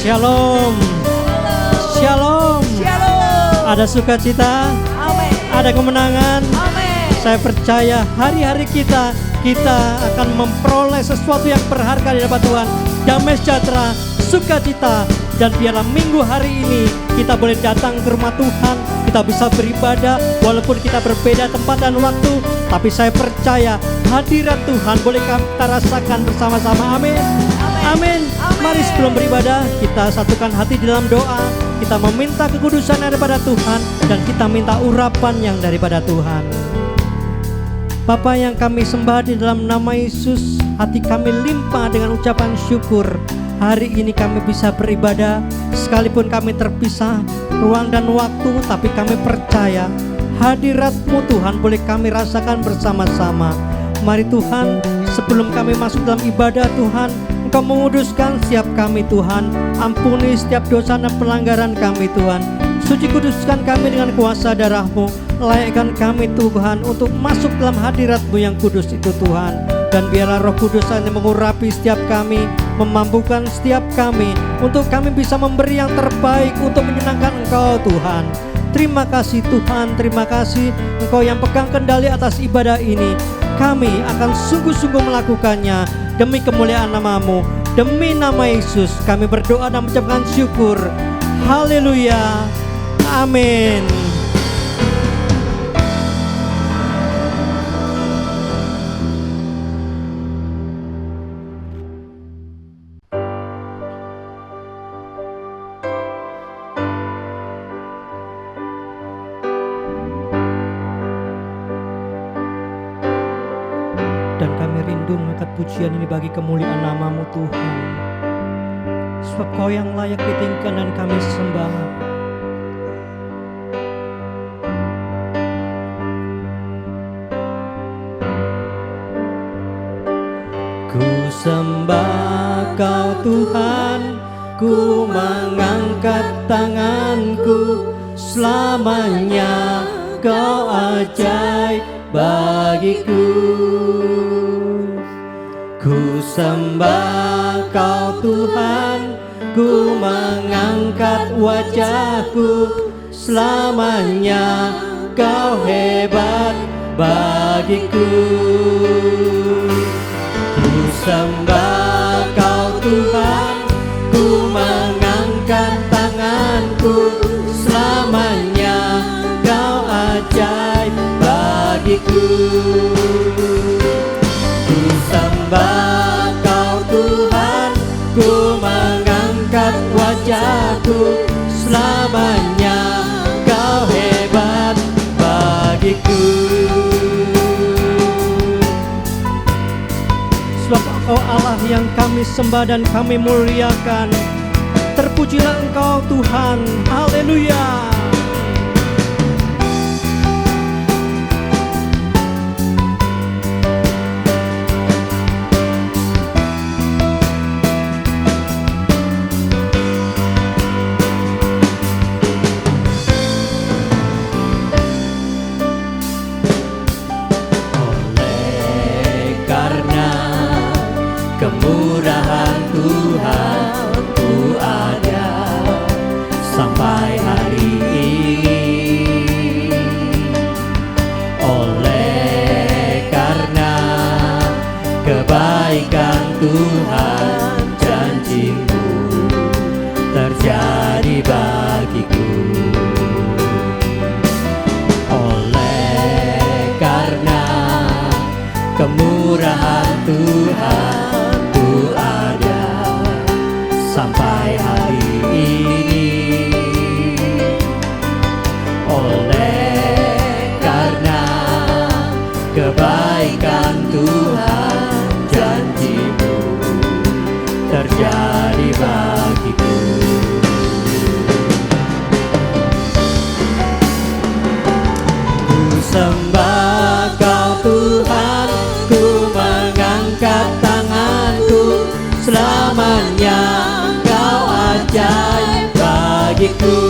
Shalom. Shalom. Ada sukacita. Amin. Ada kemenangan. Amin. Saya percaya hari-hari kita akan memperoleh sesuatu yang berharga di hadapan Tuhan. Damai sejahtera, sukacita. Dan biarlah minggu hari ini kita boleh datang ke rumah Tuhan. Kita bisa beribadah walaupun kita berbeda tempat dan waktu. Tapi saya percaya hadirat Tuhan boleh kita rasakan bersama-sama. Amin. Amin. Mari sebelum beribadah kita satukan hati dalam doa. Kita meminta kekudusan daripada Tuhan dan kita minta urapan yang daripada Tuhan. Bapa yang kami sembah di dalam nama Yesus, hati kami limpah dengan ucapan syukur. Hari ini kami bisa beribadah sekalipun kami terpisah ruang dan waktu, tapi kami percaya hadirat-Mu Tuhan boleh kami rasakan bersama-sama. Mari Tuhan, sebelum kami masuk dalam ibadah Tuhan, Engkau menguduskan setiap kami Tuhan. Ampuni setiap dosa dan pelanggaran kami Tuhan. Suci kuduskan kami dengan kuasa darah-Mu. Layakkan kami Tuhan untuk masuk dalam hadirat-Mu yang kudus itu Tuhan. Dan biarlah Roh Kudus yang mengurapi setiap kami, memampukan setiap kami untuk kami bisa memberi yang terbaik untuk menyenangkan Engkau Tuhan. Terima kasih Tuhan, terima kasih Engkau yang pegang kendali atas ibadah ini. Kami akan sungguh-sungguh melakukannya demi kemuliaan nama-Mu. Demi nama Yesus kami berdoa dan mengucapkan syukur. Haleluya. Amin. Dan kami rindu mengangkat pujian ini bagi kemuliaan nama-Mu Tuhan. Sebab Kau yang layak ditinggikan dan kami sembah. Ku sembah Kau Tuhan, ku mengangkat tanganku, selamanya Kau ajaib bagiku. Ku sembah Kau Tuhan, ku mengangkat wajahku, selamanya Kau hebat bagiku. Ku sembah Kau Tuhan, ku mengangkat tanganku, selamanya Kau ajaib bagiku. Ku sembah Kau Tuhan, ku mengangkat wajahku, selamanya Kau hebat bagiku. Sebab Engkau Allah yang kami sembah dan kami muliakan. Terpujilah Engkau Tuhan. Haleluya. Kemurahan Tuhan ku ada sampai hari ini. Oleh karena kebaikan Tuhan, janji-Mu terjadi bagiku. Oleh karena kemurahan Tuhan, ku terjadi bagiku. Ku sembah Kau Tuhan, ku mengangkat tanganku, selamanya Kau ajaib bagiku.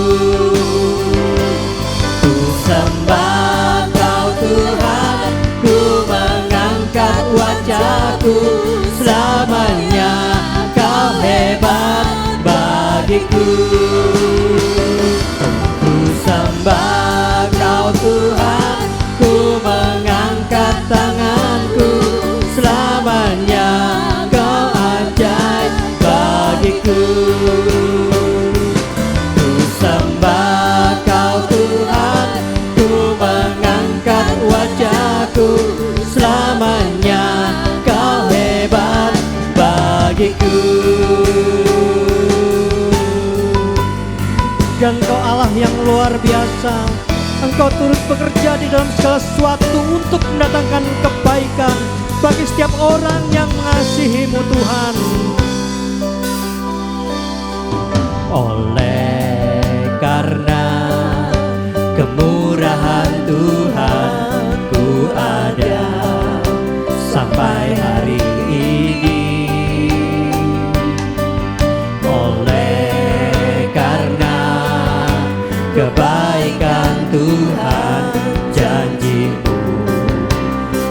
Ku sembah Kau Tuhan, ku mengangkat wajahku, selamanya Kau hebat bagiku. Ku sembah Kau Tuhan, ku mengangkat tanganku, selamanya Kau ajaib bagiku. Ku sembah Kau Tuhan, ku mengangkat wajahku, selamanya Kau hebat bagiku. Dan Kau Allah yang luar biasa, Engkau turut bekerja di dalam segala sesuatu untuk mendatangkan kebaikan bagi setiap orang yang mengasihi-Mu Tuhan. Oleh karena kemurahan Tuhan, ku ada sampai hari ini. Oleh karena kebaikan Tuhan, janji-Mu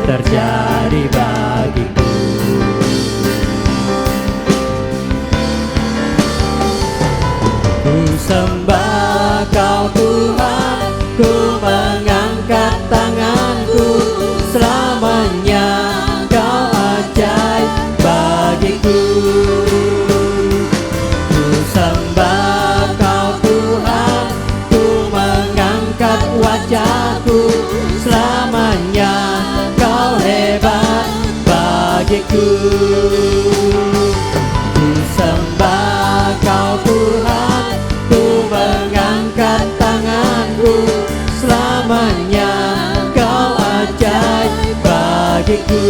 terjadi bagiku. Ku sembah Kau Tuhan, ku mengangkat tanganku, selamanya Kau ajaib bagiku. Ku sembah Kau Tuhan, ku mengangkat wajahku, selamanya Kau hebat bagiku. Ku sembah Kau Tuhan, ku mengangkat tanganku, selamanya Kau ajaib bagiku.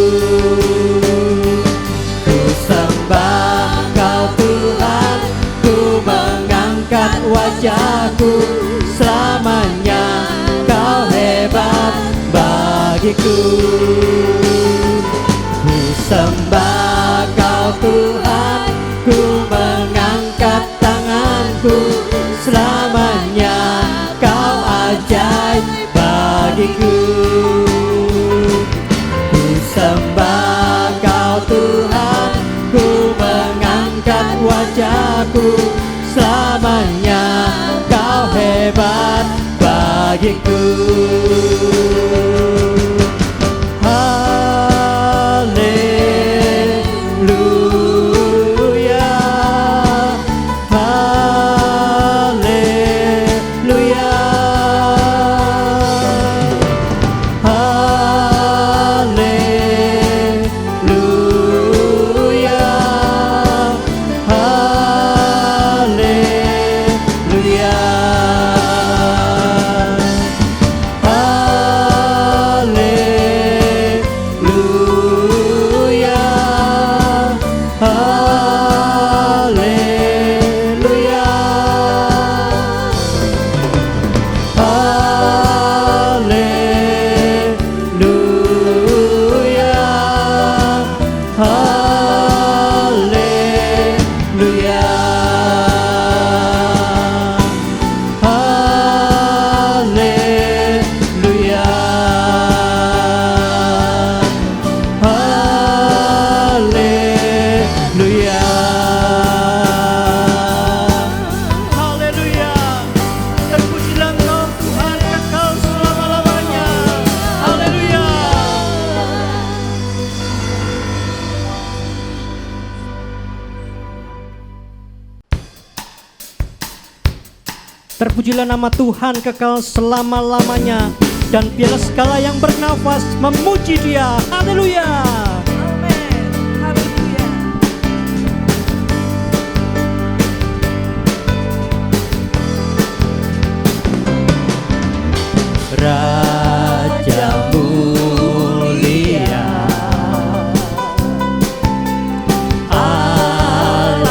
Ku sembah Kau Tuhan, ku mengangkat wajahku, selamanya Kau hebat bagiku. Ku sembah Kau Tuhan, ku mengangkat tanganku, selamanya Kau ajaib bagiku. Ku sembah Kau Tuhan, ku mengangkat wajahku, selamanya Kau hebat bagiku. Haleluya, haleluya, haleluya, haleluya. Terpujilah nama Tuhan kekal selama-lamanya, dan biarlah segala yang bernafas memuji Dia. Haleluya. Amin. Haleluya. Raja mulia, Allah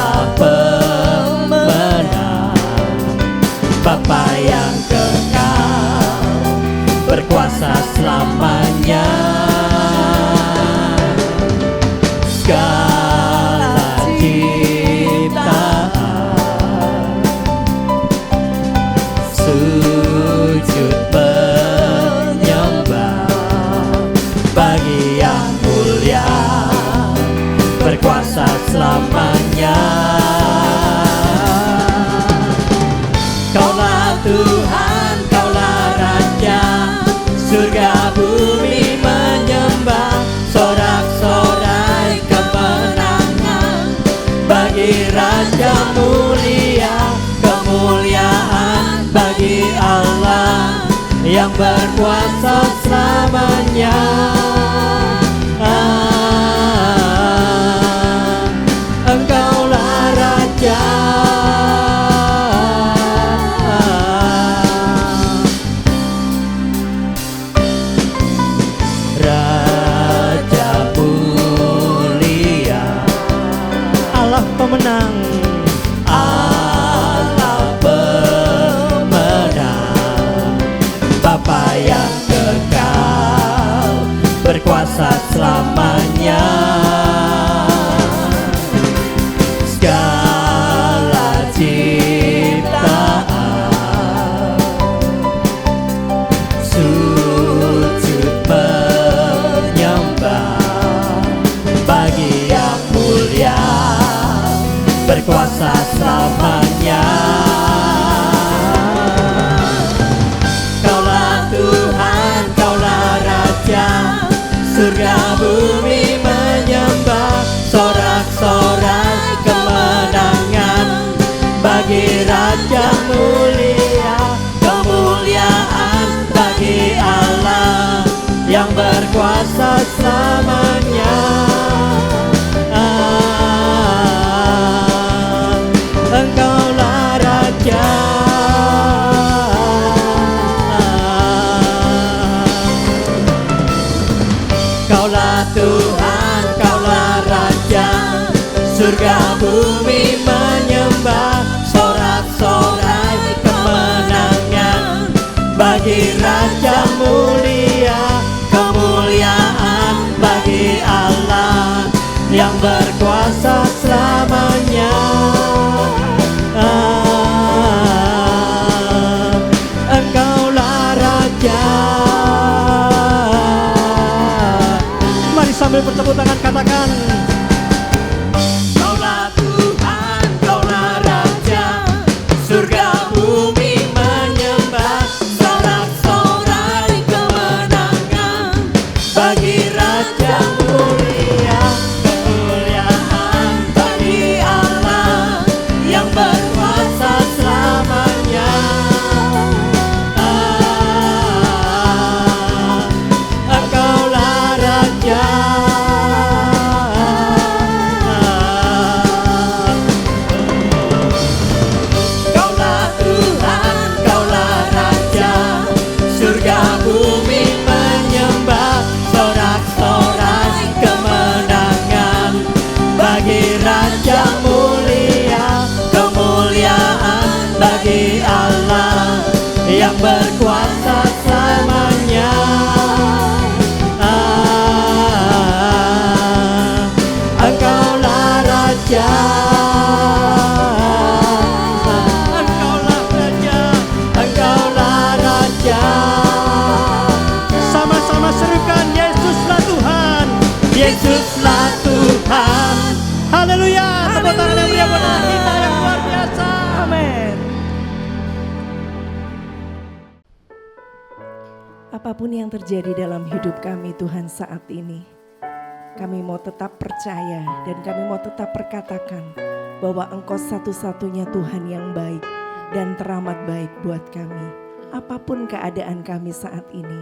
bagi Raja mulia, kemuliaan bagi Allah yang berkuasa selamanya. Engkaulah Raja, Raja mulia, Allah pemenang, Allah pemenang, Bapa yang kekal, berkuasa selamanya. Segala ciptaan sujud menyembah bagi yang mulia, berkuasa selamanya. Kaulah Tuhan, Kaulah Raja, surga bumi menyembah. Sorak-sorai kemenangan bagi Raja mulia, kemuliaan bagi Allah yang berkuasa selamanya. Engkaulah Raja, Kaulah Tuhan, Kaulah Raja, surga bumi menyembah. Sorak-sorai kemenangan bagi Raja mulia, kemuliaan bagi Allah yang berkuasa selamanya. Engkaulah Raja. mari sambil bertepuk tangan katakan, Kaulah Tuhan, Kaulah Raja, surga bumi menyembah. Sorak-sorai kemenangan bagi Raja mulia, kemuliaan bagi Allah yang berkuasa selamanya. Engkaulah Raja, Kaulah Tuhan, Kaulah Raja, surga bumi menyembah. Sorak-sorai kemenangan bagi Raja mulia, kemuliaan bagi Allah yang berkuasa selamanya. Engkaulah Raja, Engkaulah Raja, Engkaulah Raja. sama-sama serukan, Yesuslah Tuhan, Yesuslah Tuhan. haleluya. Tepuk tangan yang meriah buat Allah kita yang luar biasa. Amin. Apapun yang terjadi dalam hidup kami Tuhan saat ini, kami mau tetap percaya dan kami mau tetap perkatakan bahwa Engkau satu-satunya Tuhan yang baik dan teramat baik buat kami. Apapun keadaan kami saat ini,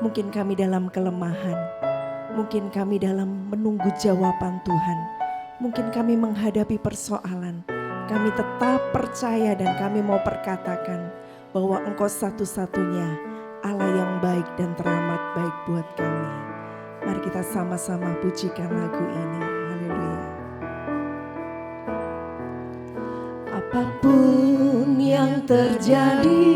mungkin kami dalam kelemahan, mungkin kami dalam menunggu jawaban Tuhan, mungkin kami menghadapi persoalan, kami tetap percaya dan kami mau perkatakan bahwa Engkau satu-satunya Allah yang baik dan teramat baik buat kami. Mari kita sama-sama pujikan lagu ini. Haleluya. Apapun yang terjadi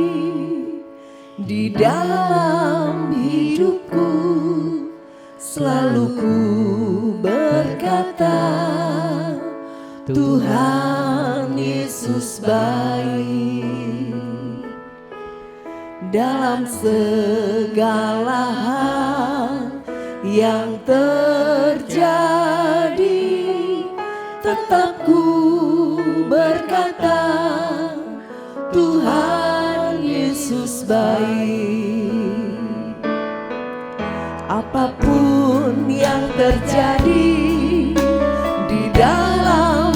di dalam hidupku, selalu ku berkata, Tuhan Yesus baik. Dalam segala hal yang terjadi, tetap ku berkata, Tuhan Yesus baik. Apapun yang terjadi di dalam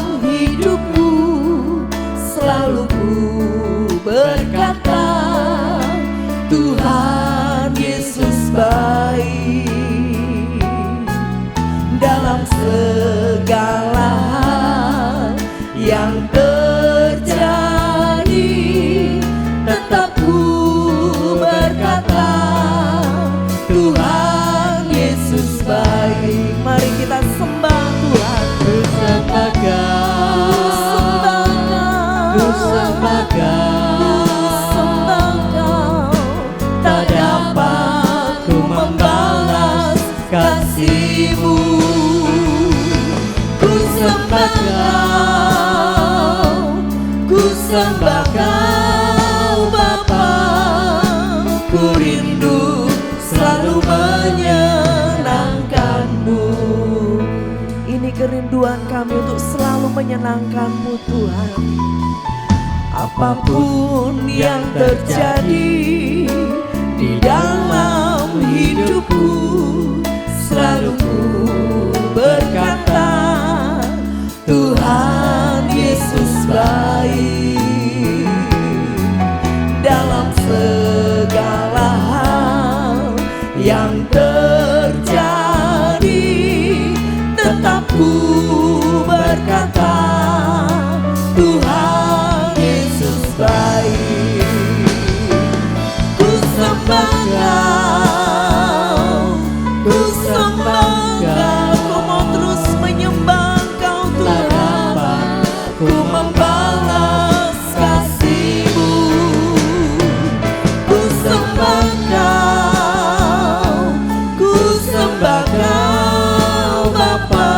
sembah Kau, ku sembah Kau Bapa. Ku rindu selalu menyenangkan-Mu. Ini kerinduan kami untuk selalu menyenangkan-Mu Tuhan. Apapun yang terjadi di dalam hidupku, selalu ku berkata, Tuhan Yesus baik. Dalam segala hal yang terjadi, tetap ku berkata, Tuhan Yesus baik. Ku sembah Kau, ku sembah Kau. Ku mau terus menyembah Kau Tuhan. Ku membalas kasih-Mu. Ku sembah Kau, ku sembah Kau Bapa.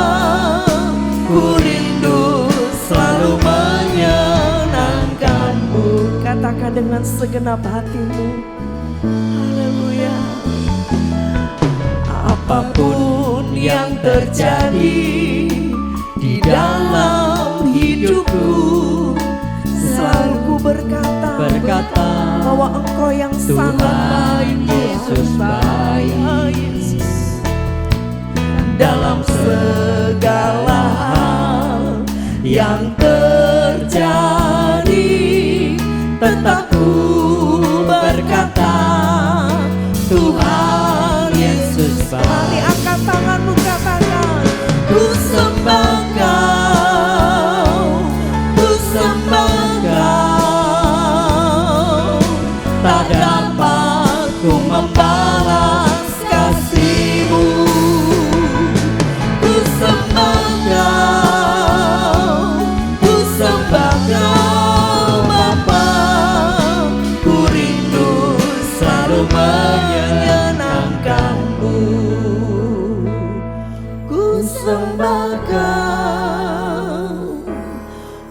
Ku rindu selalu menyenangkan-Mu. Katakan dengan segenap hatimu. Haleluya. Apapun yang terjadi di dalam hidupku, Selalu ku berkata bahwa Engkau yang sangat baik, Yesus baik. Oh, Yesus. Dalam segala hal yang terjadi, tetap ku berkata, Tuhan Yesus Mari baik. angkat tanganmu, katakan, Ku sembah Kau, ku sembah Kau. Tak dapat ku membalas kasih-Mu. Ku sembah Kau, ku sembah Kau Bapa. Ku rindu selalu menyenangkan-Mu. Ku sembah Kau,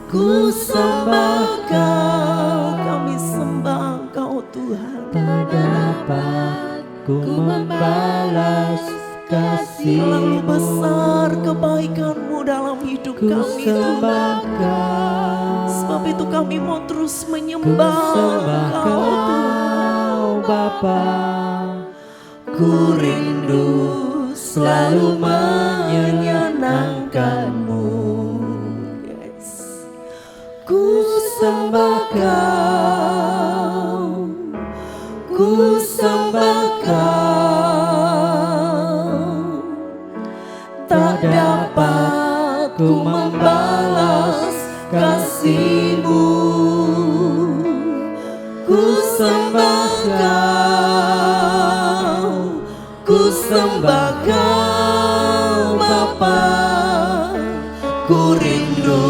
ku sembah Kau. kami sembah Engkau Tuhan. Tak dapat ku membalas Terlalu kasih-Mu. besar kebaikan-Mu dalam hidup Ku kami sembah Tuhan. Kau, Sebab itu kami mau terus ku menyembah sembah Engkau Tuhan. Kau Bapa. Ku rindu selalu menyenangkan-Mu. Yes. Ku sembah Kau, ku sembah Kau. Tak dapat ku membalas kasih-Mu. Ku sembah Kau, ku sembah Kau Bapa. Ku rindu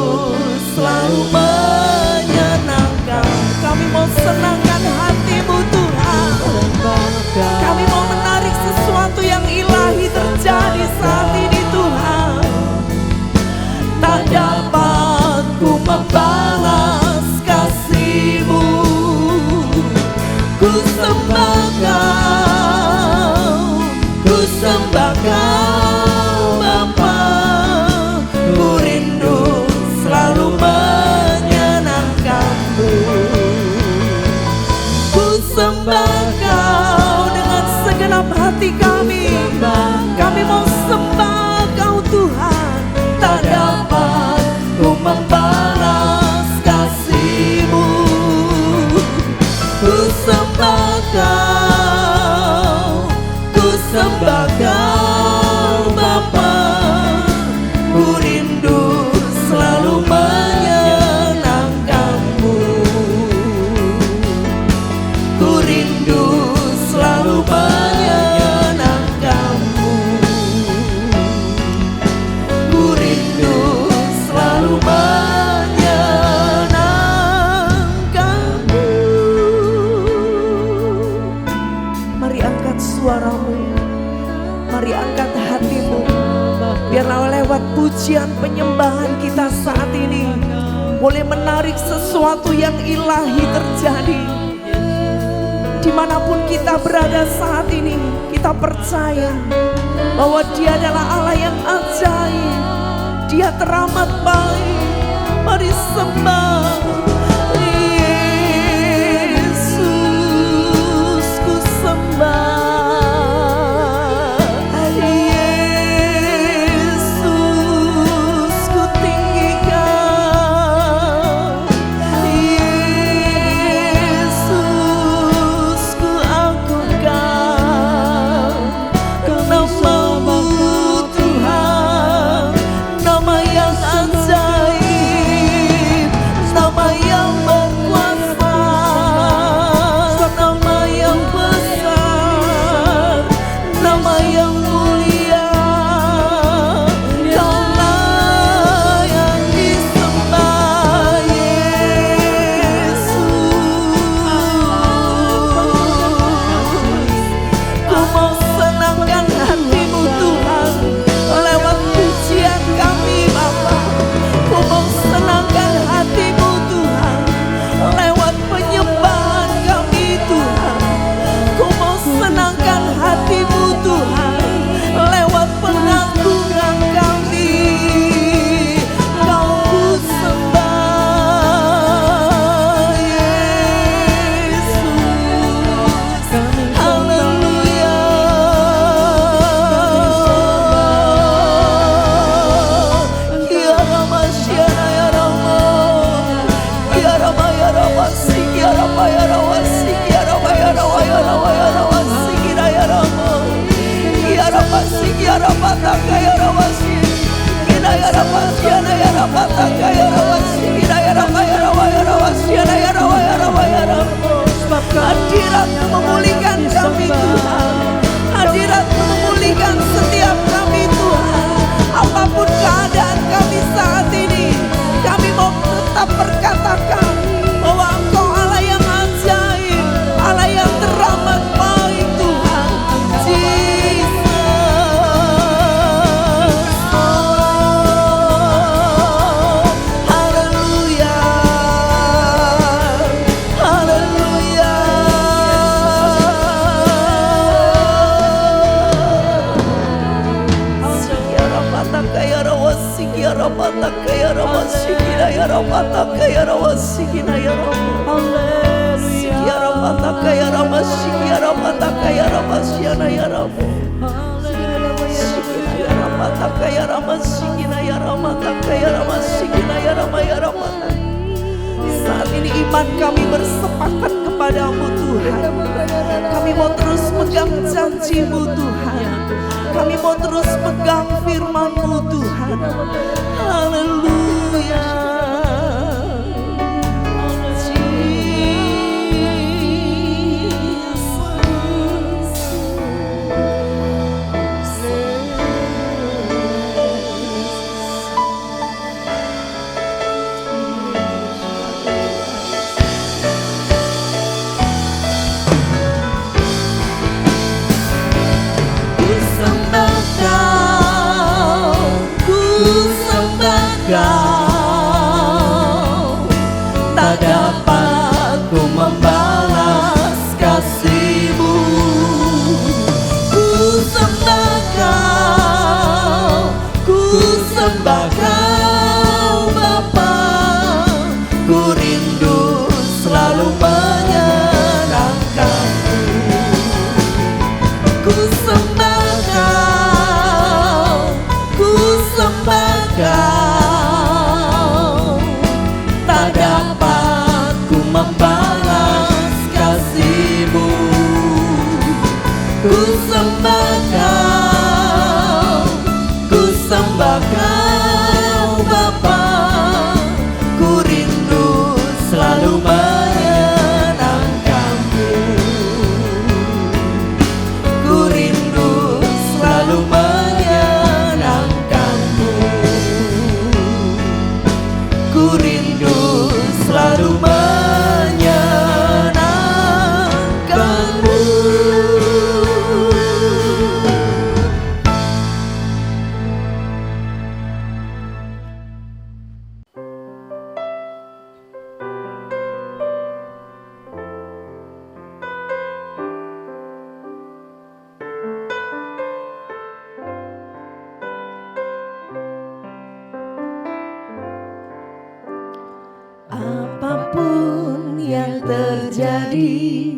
selalu menyenangkan. Kami mau senangkan hati-Mu Tuhan. Kami mau menarik sesuatu yang ilahi terjadi saat ini Tuhan. Tak dapat ku membalas kasih-Mu. Ku sembah Kau, ku sembah Kau Bapa. Ku rindu selalu menyenangkan-Mu. Ku sembah Kau Dengan segenap hati kami, kami mau sembah Kau Tuhan. tak dapat ku membalas kasih-Mu. Ku sembah Kau, ku sembah Kau Bapa. Ku rindu selalu menyenangkan-Mu. Ku rindu selalu menyenangkan-Mu. Ku rindu selalu menyenangkan-Mu. Mari angkat suaramu, mari angkat hatimu. Biarlah lewat pujian penyembahan kita kita saat ini boleh menarik sesuatu yang ilahi terjadi. Dimanapun kita berada saat ini, kita percaya bahwa Dia adalah Allah yang ajaib. Dia teramat baik. Mari sembah Yesus, ku sembah. Hadirat-Mu memulihkan kami Tuhan. Hadirat-Mu memulihkan setiap kami Tuhan. Apapun keadaan kami saat ini, kami mau tetap berkatakan bahwa Engkau Allah yang ajaib, Allah yang teramat baik Tuhan. Saat ini iman kami bersepakat kepadamu Tuhan. Kami mau terus pegang janji-Mu Tuhan. Kami mau terus pegang firman-Mu Tuhan. Haleluya. Tak dapat ku membalas kasih-Mu. Ku sembah Kau, ku sembah Kau Bapa. Ku rindu selalu menyenangkan-Mu. Ku sembah Kau, ku sembah Kau. Membalas kasih-Mu. Ku sembah Kau, ku sembah Kau Bapa. Ku rindu selalu menyenangkan-Mu. Ku rindu selalu menyenangkan-Mu. Ku rindu selalu terjadi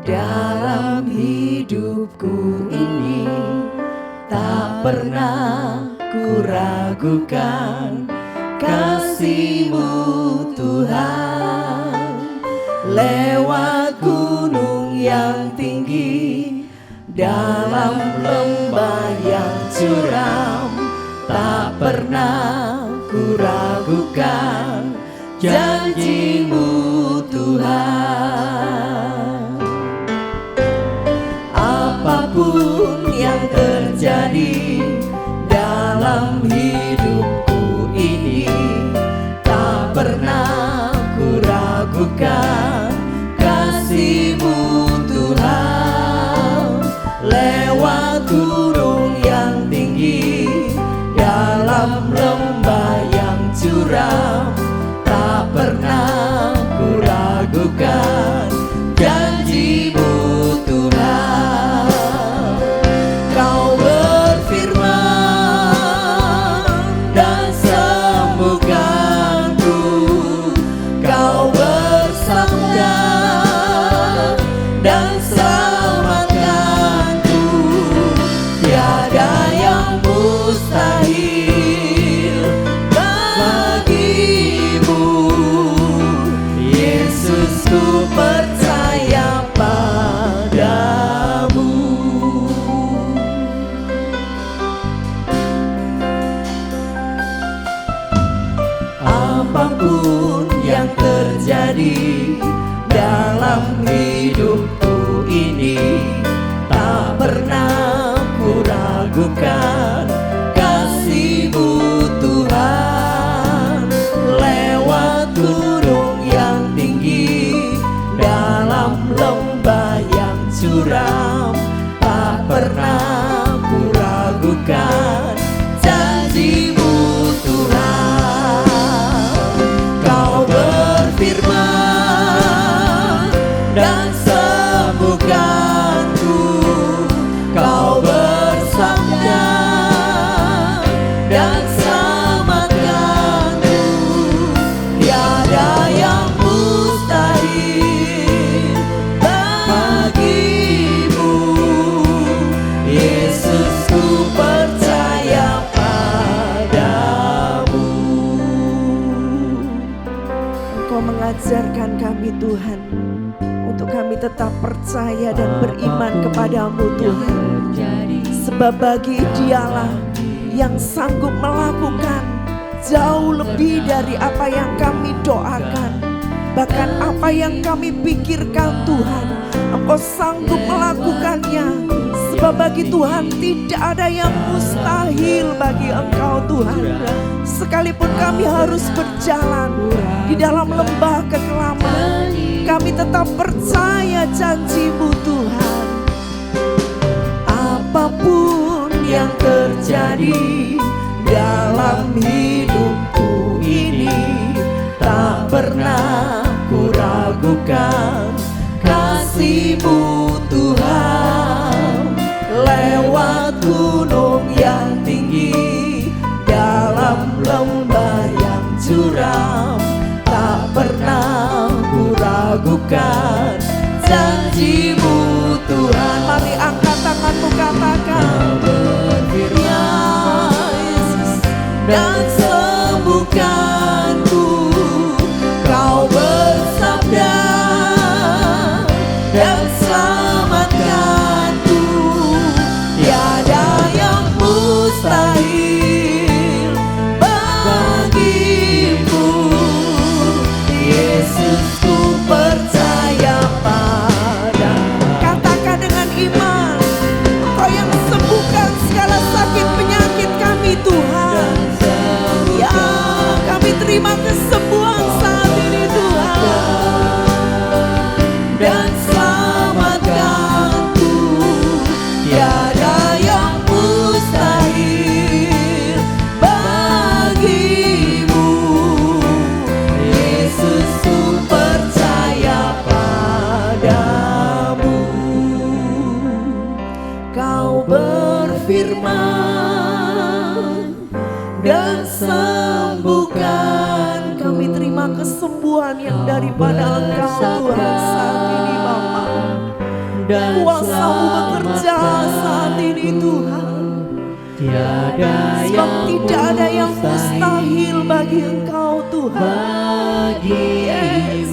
dalam hidupku ini, tak pernah ku ragukan kasih-Mu Tuhan. Lewat gunung yang tinggi, dalam lembah yang curam, tak pernah ku ragukan janji-Mu Tuhan. Apapun yang terjadi dalam hidupku ini, tak pernah ku ragukan kasih-Mu Tuhan. Lewat gunung yang tinggi, dalam lembah yang curam, tak pernah ku ragukan janji-Mu Tuhan. Kau berfirman dan sembuhkanku, Kau bersabda dan selamatkanku. Tiada yang mustahil bagimu, Yesus, ku percaya padamu. Apapun yang terjadi dalam hidupku ini, tak pernah ku ragukan kasih-Mu Tuhan. Lewat gunung yang tinggi, dalam lembah yang curam, tak pernah ku ragukan janji-Mu Tuhan. Kau berfirman dan sembuhkanku, Kau bersabda dan selamatkanku. Tiada yang mustahil bagimu, Yesus, ku percaya padamu. Engkau mengajarkan kami Tuhan, untuk kami tetap percaya dan beriman kepadamu Tuhan. Sebab bagi Dialah yang sanggup melakukan jauh lebih dari apa yang kami doakan, bahkan apa yang kami pikirkan Tuhan, Engkau sanggup melakukannya. Sebab bagi Tuhan tidak ada yang mustahil bagi Engkau Tuhan. Sekalipun kami harus berjalan di dalam lembah kekelaman, kami tetap percaya janji-Mu Tuhan. Apapun yang terjadi dalam hidupku ini, tak pernah ku ragukan kasih-Mu Tuhan. Lewat gunung yang tinggi, dalam lembah yang curam, tak pernah ku ragukan janji-Mu Tuhan. Mari angkat tanganmu, katakan, ya Yesus, dan sembuhkanku, Kau bersabda dan selamatkanku. Tiada yang mustahil bagimu, Yesus, ku percaya padamu. Katakan dengan iman, Engkau yang sembuhkan segala sakit penyakit kami Tuhan. Ya, kami terima kesembuhan saat ini Tuhan. Dan selamatkanku, tiada yang mustahil bagimu, Yesus, ku percaya padamu. Kau berfirman dan sembuhkan kesembuhan yang daripada Engkau Tuhan saat ini Bapa. Kuasa-Mu bekerja saat ini Tuhan. Sebab tidak ada yang mustahil bagi Engkau Tuhan. Yes.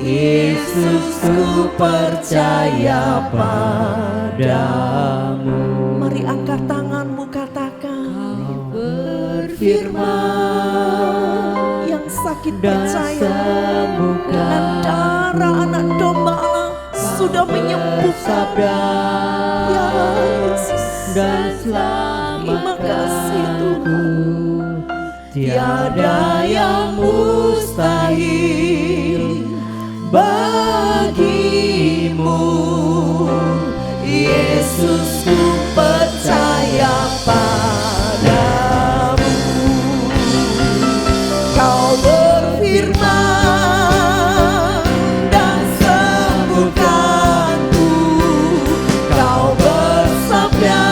Yesus, ku percaya padamu. Mari angkat tanganmu, katakan. Berfirman, Yang sakit dan percaya sembuhkan. dengan darah anak domba Allah sudah menyembuhkan. Sabda Ya Yesus, dan terima kasih selamatkanku. Tuhan. Tiada yang mustahil bagimu. Yesus, ku percaya padamu. Kau berfirman dan sembuhkanku. Kau bersabda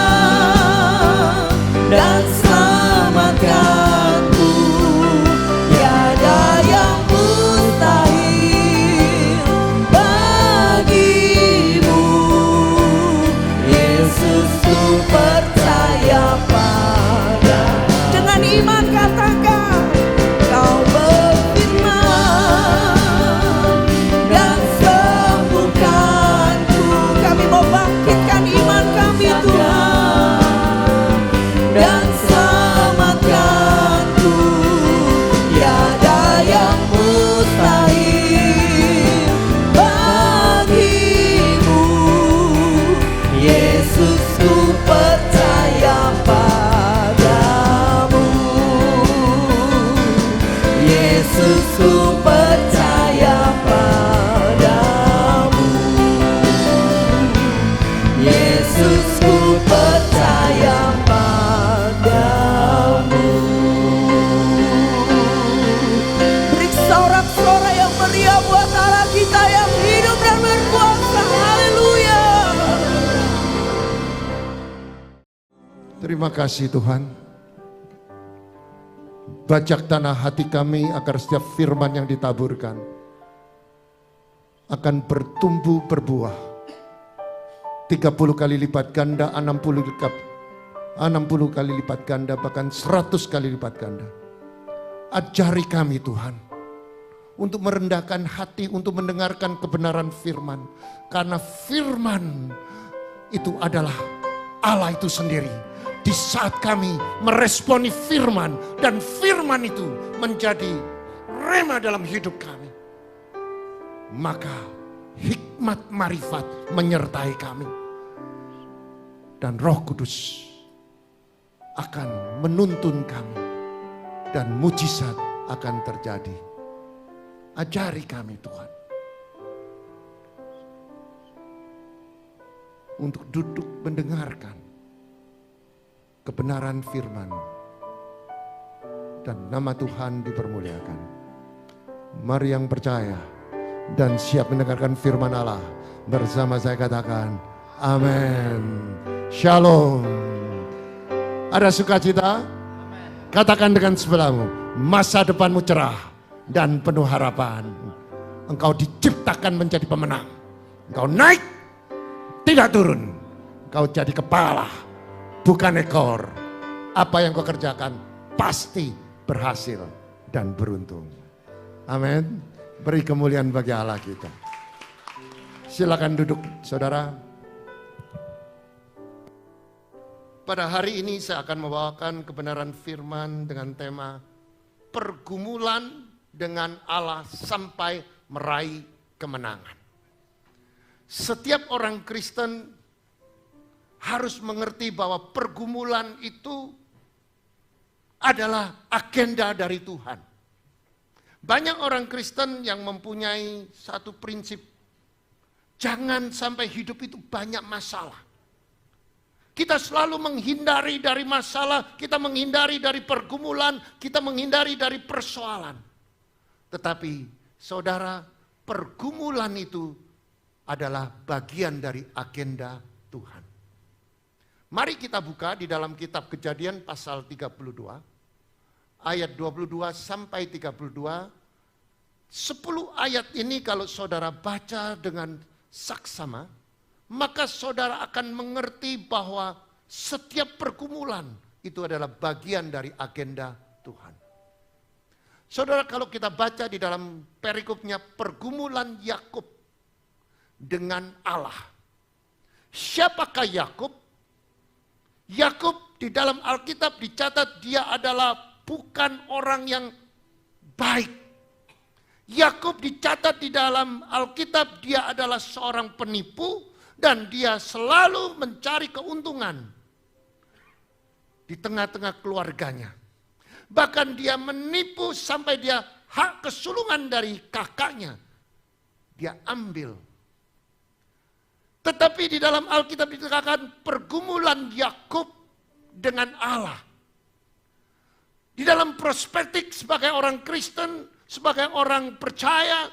dan selamatkanku. Tiada yang mustahil bagimu. Yesus, ku percaya padamu. Dengan iman katakan. Kau berfirman dan sembuhkanku. Kami mau bangkitkan iman kami Tuhan. Dan selamatkanku. Tiada yang mustahil bagimu. Yesus, ku percaya padamu. Yesus, ku percaya padamu. Yesus, ku percaya padamu. Beri sorak-sorai yang meriah buat Allah kita yang hidup dan berkuasa. Haleluya. Terima kasih Tuhan. Bajak tanah hati kami agar setiap firman yang ditaburkan akan bertumbuh berbuah 30 kali lipat ganda, 60 kali lipat ganda, bahkan 100 kali lipat ganda. Ajari kami Tuhan untuk merendahkan hati, untuk mendengarkan kebenaran firman. Karena firman itu adalah Allah itu sendiri. Di saat kami meresponi firman dan firman itu menjadi rema dalam hidup kami, maka hikmat marifat menyertai kami. Dan Roh Kudus akan menuntun kami dan mujizat akan terjadi. Ajari kami Tuhan untuk duduk mendengarkan kebenaran firman dan nama Tuhan dipermuliakan. Mari yang percaya dan siap mendengarkan firman Allah bersama saya katakan amin. Shalom. Ada sukacita? Katakan dengan sebelahmu, masa depanmu cerah dan penuh harapan. Engkau diciptakan menjadi pemenang. Engkau naik, tidak turun. Engkau jadi kepala, bukan ekor. Apa yang kau kerjakan pasti berhasil dan beruntung. Amin. Beri kemuliaan bagi Allah kita. Silakan duduk saudara. Pada hari ini saya akan membawakan kebenaran firman dengan tema pergumulan dengan Allah sampai meraih kemenangan. Setiap orang Kristen harus mengerti bahwa pergumulan itu adalah agenda dari Tuhan. Banyak orang Kristen yang mempunyai satu prinsip, jangan sampai hidup itu banyak masalah. Kita selalu menghindari dari masalah, kita menghindari dari pergumulan, kita menghindari dari persoalan. Tetapi saudara, pergumulan itu adalah bagian dari agenda Tuhan. Mari kita buka di dalam kitab Kejadian pasal 32. ayat 22 sampai 32. 10 ayat ini kalau saudara baca dengan saksama, maka saudara akan mengerti bahwa setiap pergumulan itu adalah bagian dari agenda Tuhan. Saudara, kalau kita baca di dalam perikopnya pergumulan Yakub dengan Allah. Siapakah Yakub? Yakub di dalam Alkitab dicatat dia adalah bukan orang yang baik. Yakub dicatat di dalam Alkitab dia adalah seorang penipu dan dia selalu mencari keuntungan di tengah-tengah keluarganya. Bahkan dia menipu sampai dia hak kesulungan dari kakaknya. Dia ambil. Tetapi di dalam Alkitab dikatakan pergumulan Yakub dengan Allah. Di dalam perspektif sebagai orang Kristen, sebagai orang percaya,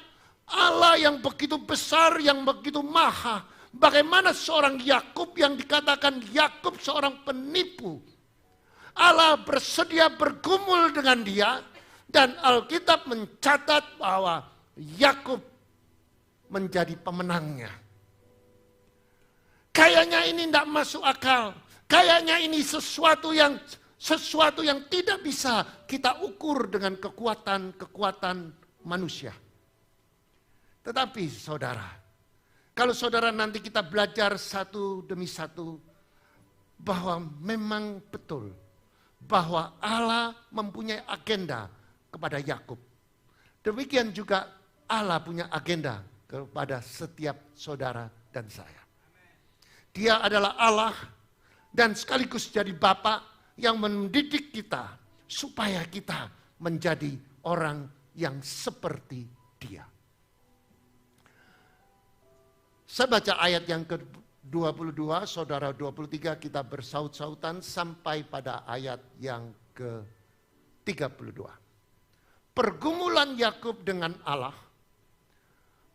Allah yang begitu besar, yang begitu maha. Bagaimana seorang Yakub yang dikatakan Yakub seorang penipu. Allah bersedia bergumul dengan dia dan Alkitab mencatat bahwa Yakub menjadi pemenangnya. Kayaknya ini tidak masuk akal. Kayaknya ini sesuatu yang tidak bisa kita ukur dengan kekuatan manusia. Tetapi saudara, kalau saudara nanti kita belajar satu demi satu, bahwa memang betul bahwa Allah mempunyai agenda kepada Yakub. Demikian juga Allah punya agenda kepada setiap saudara dan saya. Dia adalah Allah dan sekaligus jadi Bapa yang mendidik kita supaya kita menjadi orang yang seperti Dia. Saya baca ayat yang ke-22, saudara 23 kita bersaut-sautan sampai pada ayat yang ke-32. Pergumulan Yakub dengan Allah.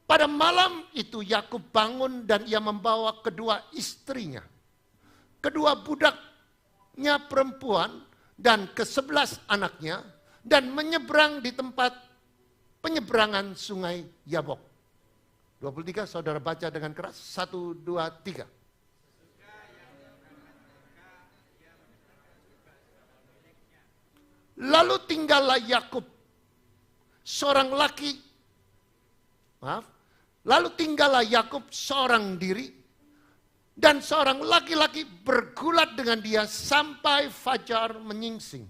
Pada malam itu Yakub bangun dan ia membawa kedua istrinya, kedua budaknya perempuan dan ke-11 anaknya dan menyeberang di tempat penyeberangan sungai Yabok. 23 saudara baca dengan keras. 1, 2, 3. Lalu tinggallah Yakub seorang laki. Lalu tinggallah Yakub seorang diri dan seorang laki-laki bergulat dengan dia sampai fajar menyingsing.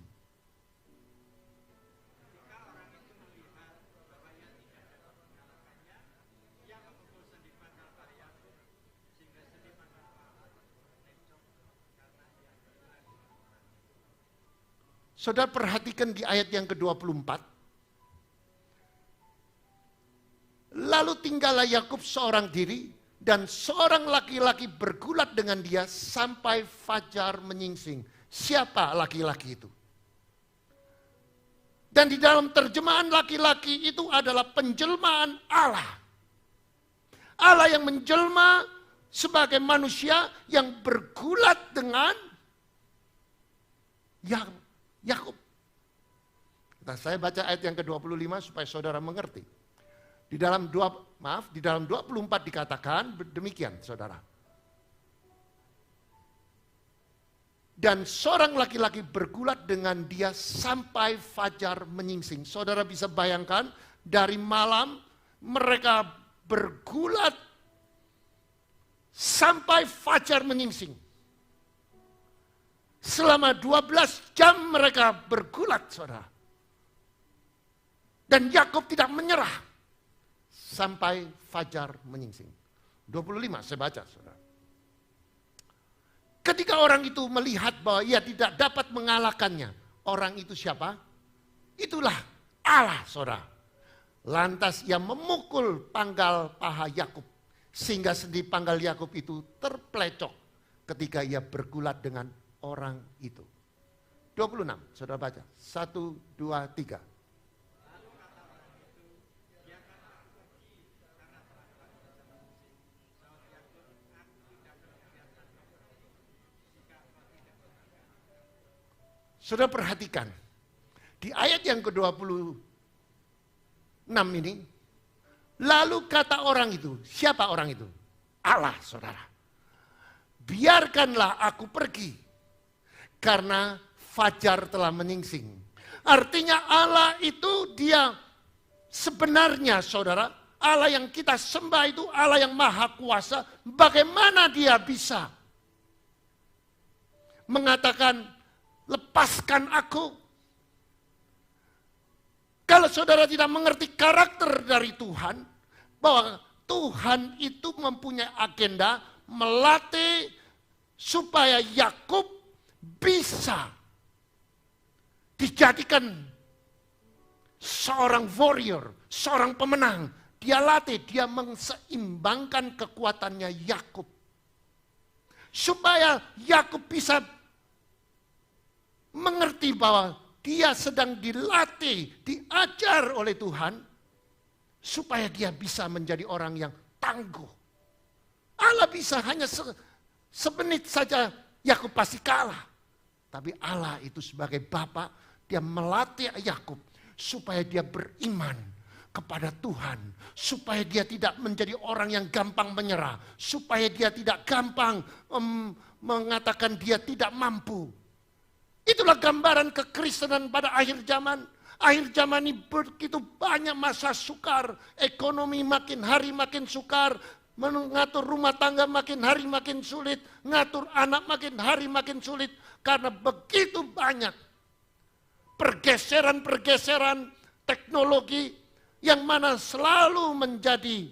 Saudara perhatikan di ayat yang ke-24. Lalu tinggallah Yakub seorang diri dan seorang laki-laki bergulat dengan dia sampai fajar menyingsing. Siapa laki-laki itu? Dan di dalam terjemahan laki-laki itu adalah penjelmaan Allah. Allah yang menjelma sebagai manusia yang bergulat dengan Yakub. Nah, saya baca ayat yang ke-25 supaya saudara mengerti. Di dalam 24 dikatakan demikian, saudara. Dan seorang laki-laki bergulat dengan dia sampai fajar menyingsing. Saudara bisa bayangkan dari malam mereka bergulat sampai fajar menyingsing. Selama 12 jam mereka bergulat, saudara. Dan Yakub tidak menyerah sampai fajar menyingsing. 25 saya baca, saudara. Ketika orang itu melihat bahwa ia tidak dapat mengalahkannya. Orang itu siapa? Itulah Allah, saudara. Lantas ia memukul panggal paha Yakub. Sehingga sendi panggal Yakub itu terpelecok ketika ia bergulat dengan orang itu. 26, saudara baca. 1, 2, 3. Saudara perhatikan. Di ayat yang ke-26 ini, lalu kata orang itu, siapa orang itu? Allah, saudara. Biarkanlah aku pergi, karena fajar telah menyingsing. Artinya Allah itu dia sebenarnya, saudara, Allah yang kita sembah itu Allah yang maha kuasa. Bagaimana dia bisa mengatakan, lepaskan aku? Kalau saudara tidak mengerti karakter dari Tuhan, bahwa Tuhan itu mempunyai agenda melatih supaya Yakub bisa dijadikan seorang warrior, seorang pemenang. Dia latih, dia menseimbangkan kekuatannya Yakub. Supaya Yakub bisa mengerti bahwa dia sedang dilatih, diajar oleh Tuhan, supaya dia bisa menjadi orang yang tangguh. Allah bisa hanya semenit saja, Yakub pasti kalah. Tapi Allah itu sebagai Bapa, dia melatih Yakub supaya dia beriman kepada Tuhan. Supaya dia tidak menjadi orang yang gampang menyerah. Supaya dia tidak gampang mengatakan dia tidak mampu. Itulah gambaran kekristenan pada akhir zaman. Akhir zaman ini begitu banyak masa sukar. Ekonomi makin hari makin sukar. Mengatur rumah tangga makin hari makin sulit. Ngatur anak makin hari makin sulit. Karena begitu banyak pergeseran-pergeseran teknologi yang mana selalu menjadi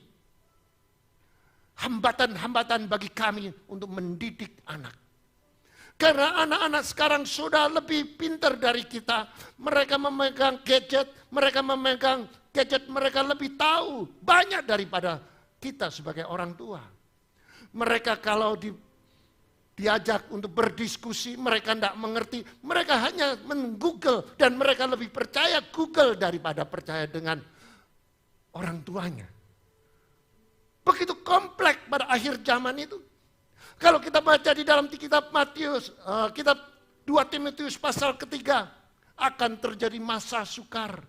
hambatan-hambatan bagi kami untuk mendidik anak. Karena anak-anak sekarang sudah lebih pintar dari kita. Mereka memegang gadget, mereka lebih tahu banyak daripada kita sebagai orang tua. Mereka kalau diajak untuk berdiskusi, mereka tidak mengerti. Mereka hanya men-Google dan mereka lebih percaya Google daripada percaya dengan orang tuanya. Begitu kompleks pada akhir zaman itu. Kalau kita baca di dalam kitab Matius, kitab 2 Timotius pasal ketiga, akan terjadi masa sukar.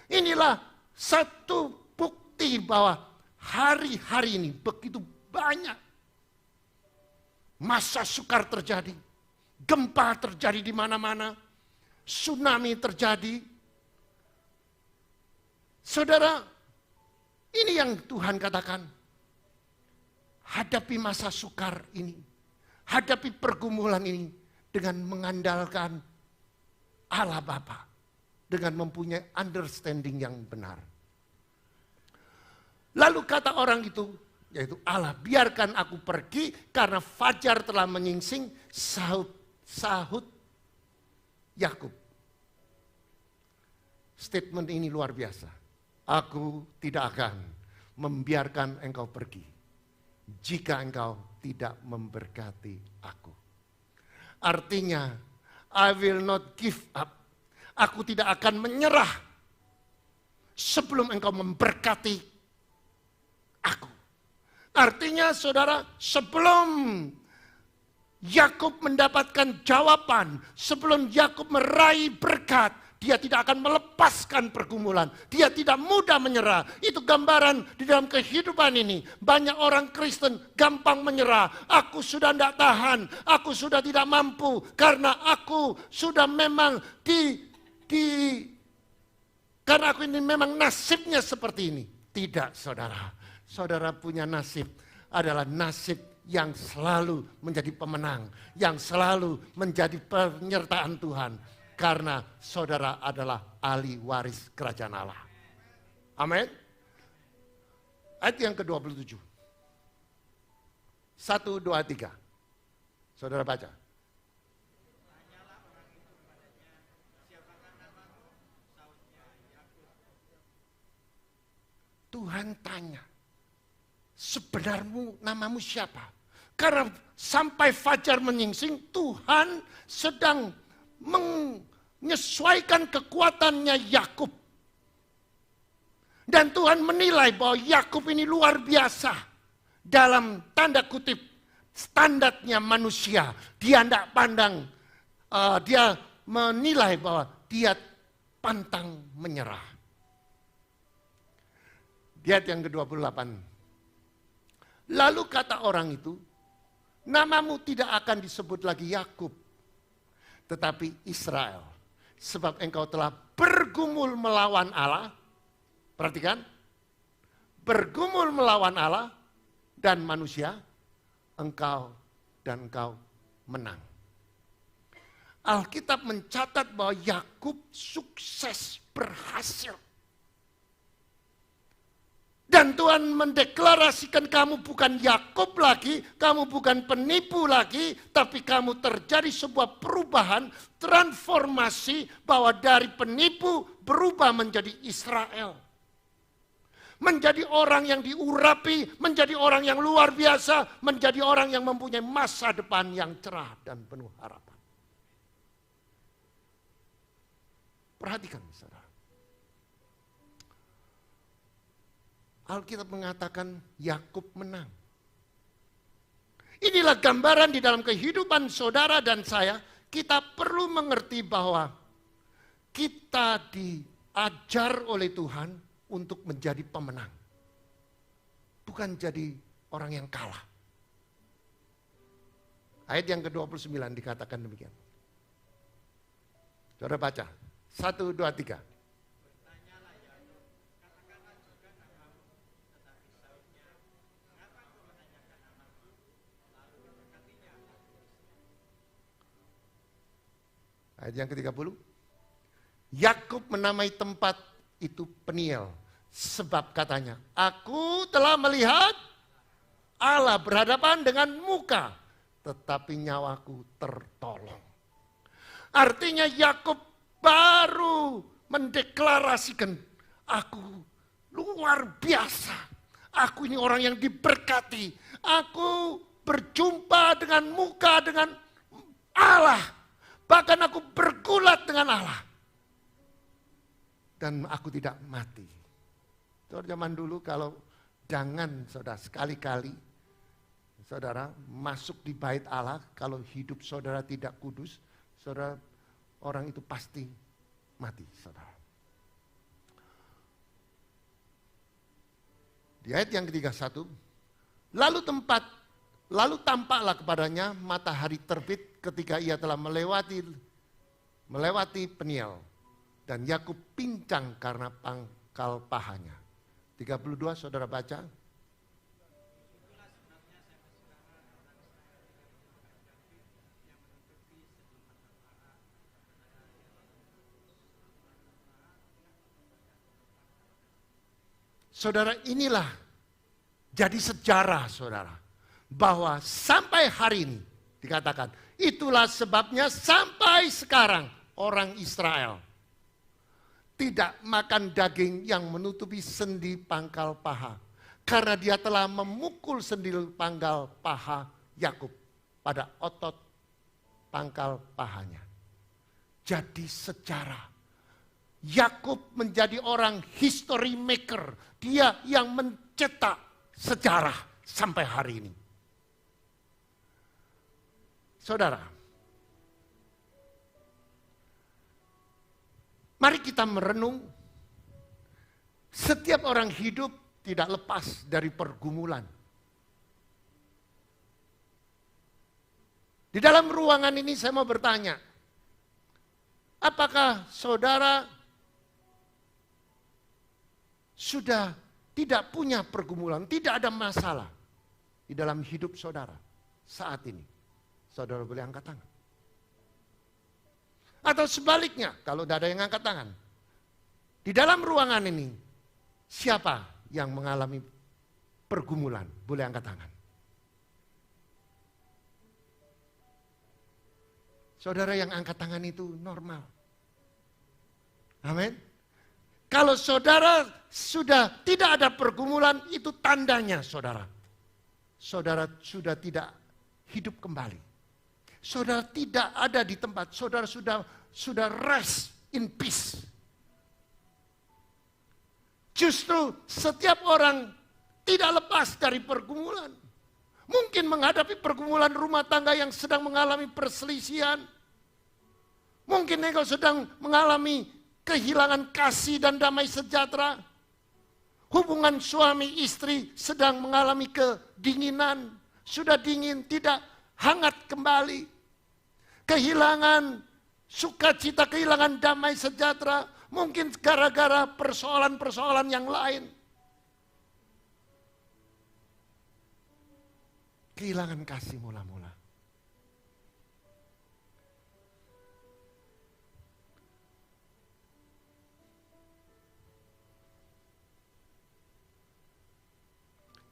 Inilah satu bukti bahwa hari-hari ini begitu banyak masa sukar terjadi. Gempa terjadi di mana-mana, tsunami terjadi. Saudara, ini yang Tuhan katakan. Hadapi masa sukar ini, hadapi pergumulan ini dengan mengandalkan Allah Bapa, dengan mempunyai understanding yang benar. Lalu kata orang itu, yaitu Allah, biarkan aku pergi karena fajar telah menyingsing, sahut Yakub. Statement ini luar biasa. Aku tidak akan membiarkan engkau pergi jika engkau tidak memberkati aku. Artinya, I will not give up. Aku tidak akan menyerah sebelum engkau memberkati aku. Artinya saudara, sebelum Yakub mendapatkan jawaban, sebelum Yakub meraih berkat, dia tidak akan melepaskan pergumulan. Dia tidak mudah menyerah. Itu gambaran di dalam kehidupan ini. Banyak orang Kristen gampang menyerah. Aku sudah tidak tahan. Aku sudah tidak mampu. Karena aku sudah memang karena aku ini memang nasibnya seperti ini. Tidak, saudara. Saudara punya nasib adalah nasib yang selalu menjadi pemenang. Yang selalu menjadi penyertaan Tuhan. Karena saudara adalah ahli waris kerajaan Allah. Amin. Ayat yang ke-27. 1, 2, 3. Saudara baca. Tuhan tanya, sebenarnya namamu siapa? Karena sampai fajar menyingsing, Tuhan sedang menyesuaikan kekuatannya Yakub. Dan Tuhan menilai bahwa Yakub ini luar biasa. Dalam tanda kutip, standarnya manusia. Dia tidak pandang, dia menilai bahwa dia pantang menyerah. Di ayat yang ke-28. Lalu kata orang itu, namamu tidak akan disebut lagi Yakub, tetapi Israel. Sebab engkau telah bergumul melawan Allah. Perhatikan. Bergumul melawan Allah dan manusia. Engkau menang. Alkitab mencatat bahwa Yakub sukses, berhasil. Dan Tuhan mendeklarasikan kamu bukan Yakub lagi, kamu bukan penipu lagi, tapi kamu terjadi sebuah perubahan, transformasi bahwa dari penipu berubah menjadi Israel. Menjadi orang yang diurapi, menjadi orang yang luar biasa, menjadi orang yang mempunyai masa depan yang cerah dan penuh harapan. Perhatikan saudara. Alkitab mengatakan Yakub menang. Inilah gambaran di dalam kehidupan saudara dan saya. Kita perlu mengerti bahwa kita diajar oleh Tuhan untuk menjadi pemenang. Bukan jadi orang yang kalah. Ayat yang ke-29 dikatakan demikian. Saudara baca. 1, 2, 3. Ayat yang ke-30. Yakub menamai tempat itu Peniel. Sebab katanya, aku telah melihat Allah berhadapan dengan muka, tetapi nyawaku tertolong. Artinya Yakub baru mendeklarasikan, aku luar biasa. Aku ini orang yang diberkati. Aku berjumpa dengan muka dengan Allah. Bahkan aku bergulat dengan Allah. Dan aku tidak mati. Saudara zaman dulu kalau jangan saudara sekali-kali saudara masuk di bait Allah. Kalau hidup saudara tidak kudus, saudara orang itu pasti mati saudara. Di ayat yang ke-31. Lalu tampaklah kepadanya matahari terbit ketika ia telah melewati Peniel. Dan Yakub pincang karena pangkal pahanya. 32 saudara baca. Saudara, inilah jadi sejarah saudara. Bahwa sampai hari ini dikatakan, itulah sebabnya sampai sekarang orang Israel tidak makan daging yang menutupi sendi pangkal paha. Karena dia telah memukul sendi pangkal paha Yakub pada otot pangkal pahanya. Jadi sejarah. Yakub menjadi orang history maker. Dia yang mencetak sejarah sampai hari ini. Saudara, mari kita merenung. Setiap orang hidup tidak lepas dari pergumulan. Di dalam ruangan ini saya mau bertanya, apakah saudara sudah tidak punya pergumulan, tidak ada masalah di dalam hidup saudara saat ini? Saudara boleh angkat tangan. Atau sebaliknya, kalau tidak ada yang angkat tangan. Di dalam ruangan ini, siapa yang mengalami pergumulan? Boleh angkat tangan. Saudara yang angkat tangan itu normal. Amin. Kalau saudara sudah tidak ada pergumulan, itu tandanya saudara. Saudara sudah tidak hidup kembali. Saudara tidak ada di tempat, saudara sudah rest in peace. Justru setiap orang tidak lepas dari pergumulan. Mungkin menghadapi pergumulan rumah tangga yang sedang mengalami perselisihan. Mungkin engkau sedang mengalami kehilangan kasih dan damai sejahtera. Hubungan suami istri sedang mengalami kedinginan, sudah dingin, tidak hangat kembali. Kehilangan sukacita, kehilangan damai sejahtera, mungkin gara-gara persoalan-persoalan yang lain. Kehilangan kasih mula-mula.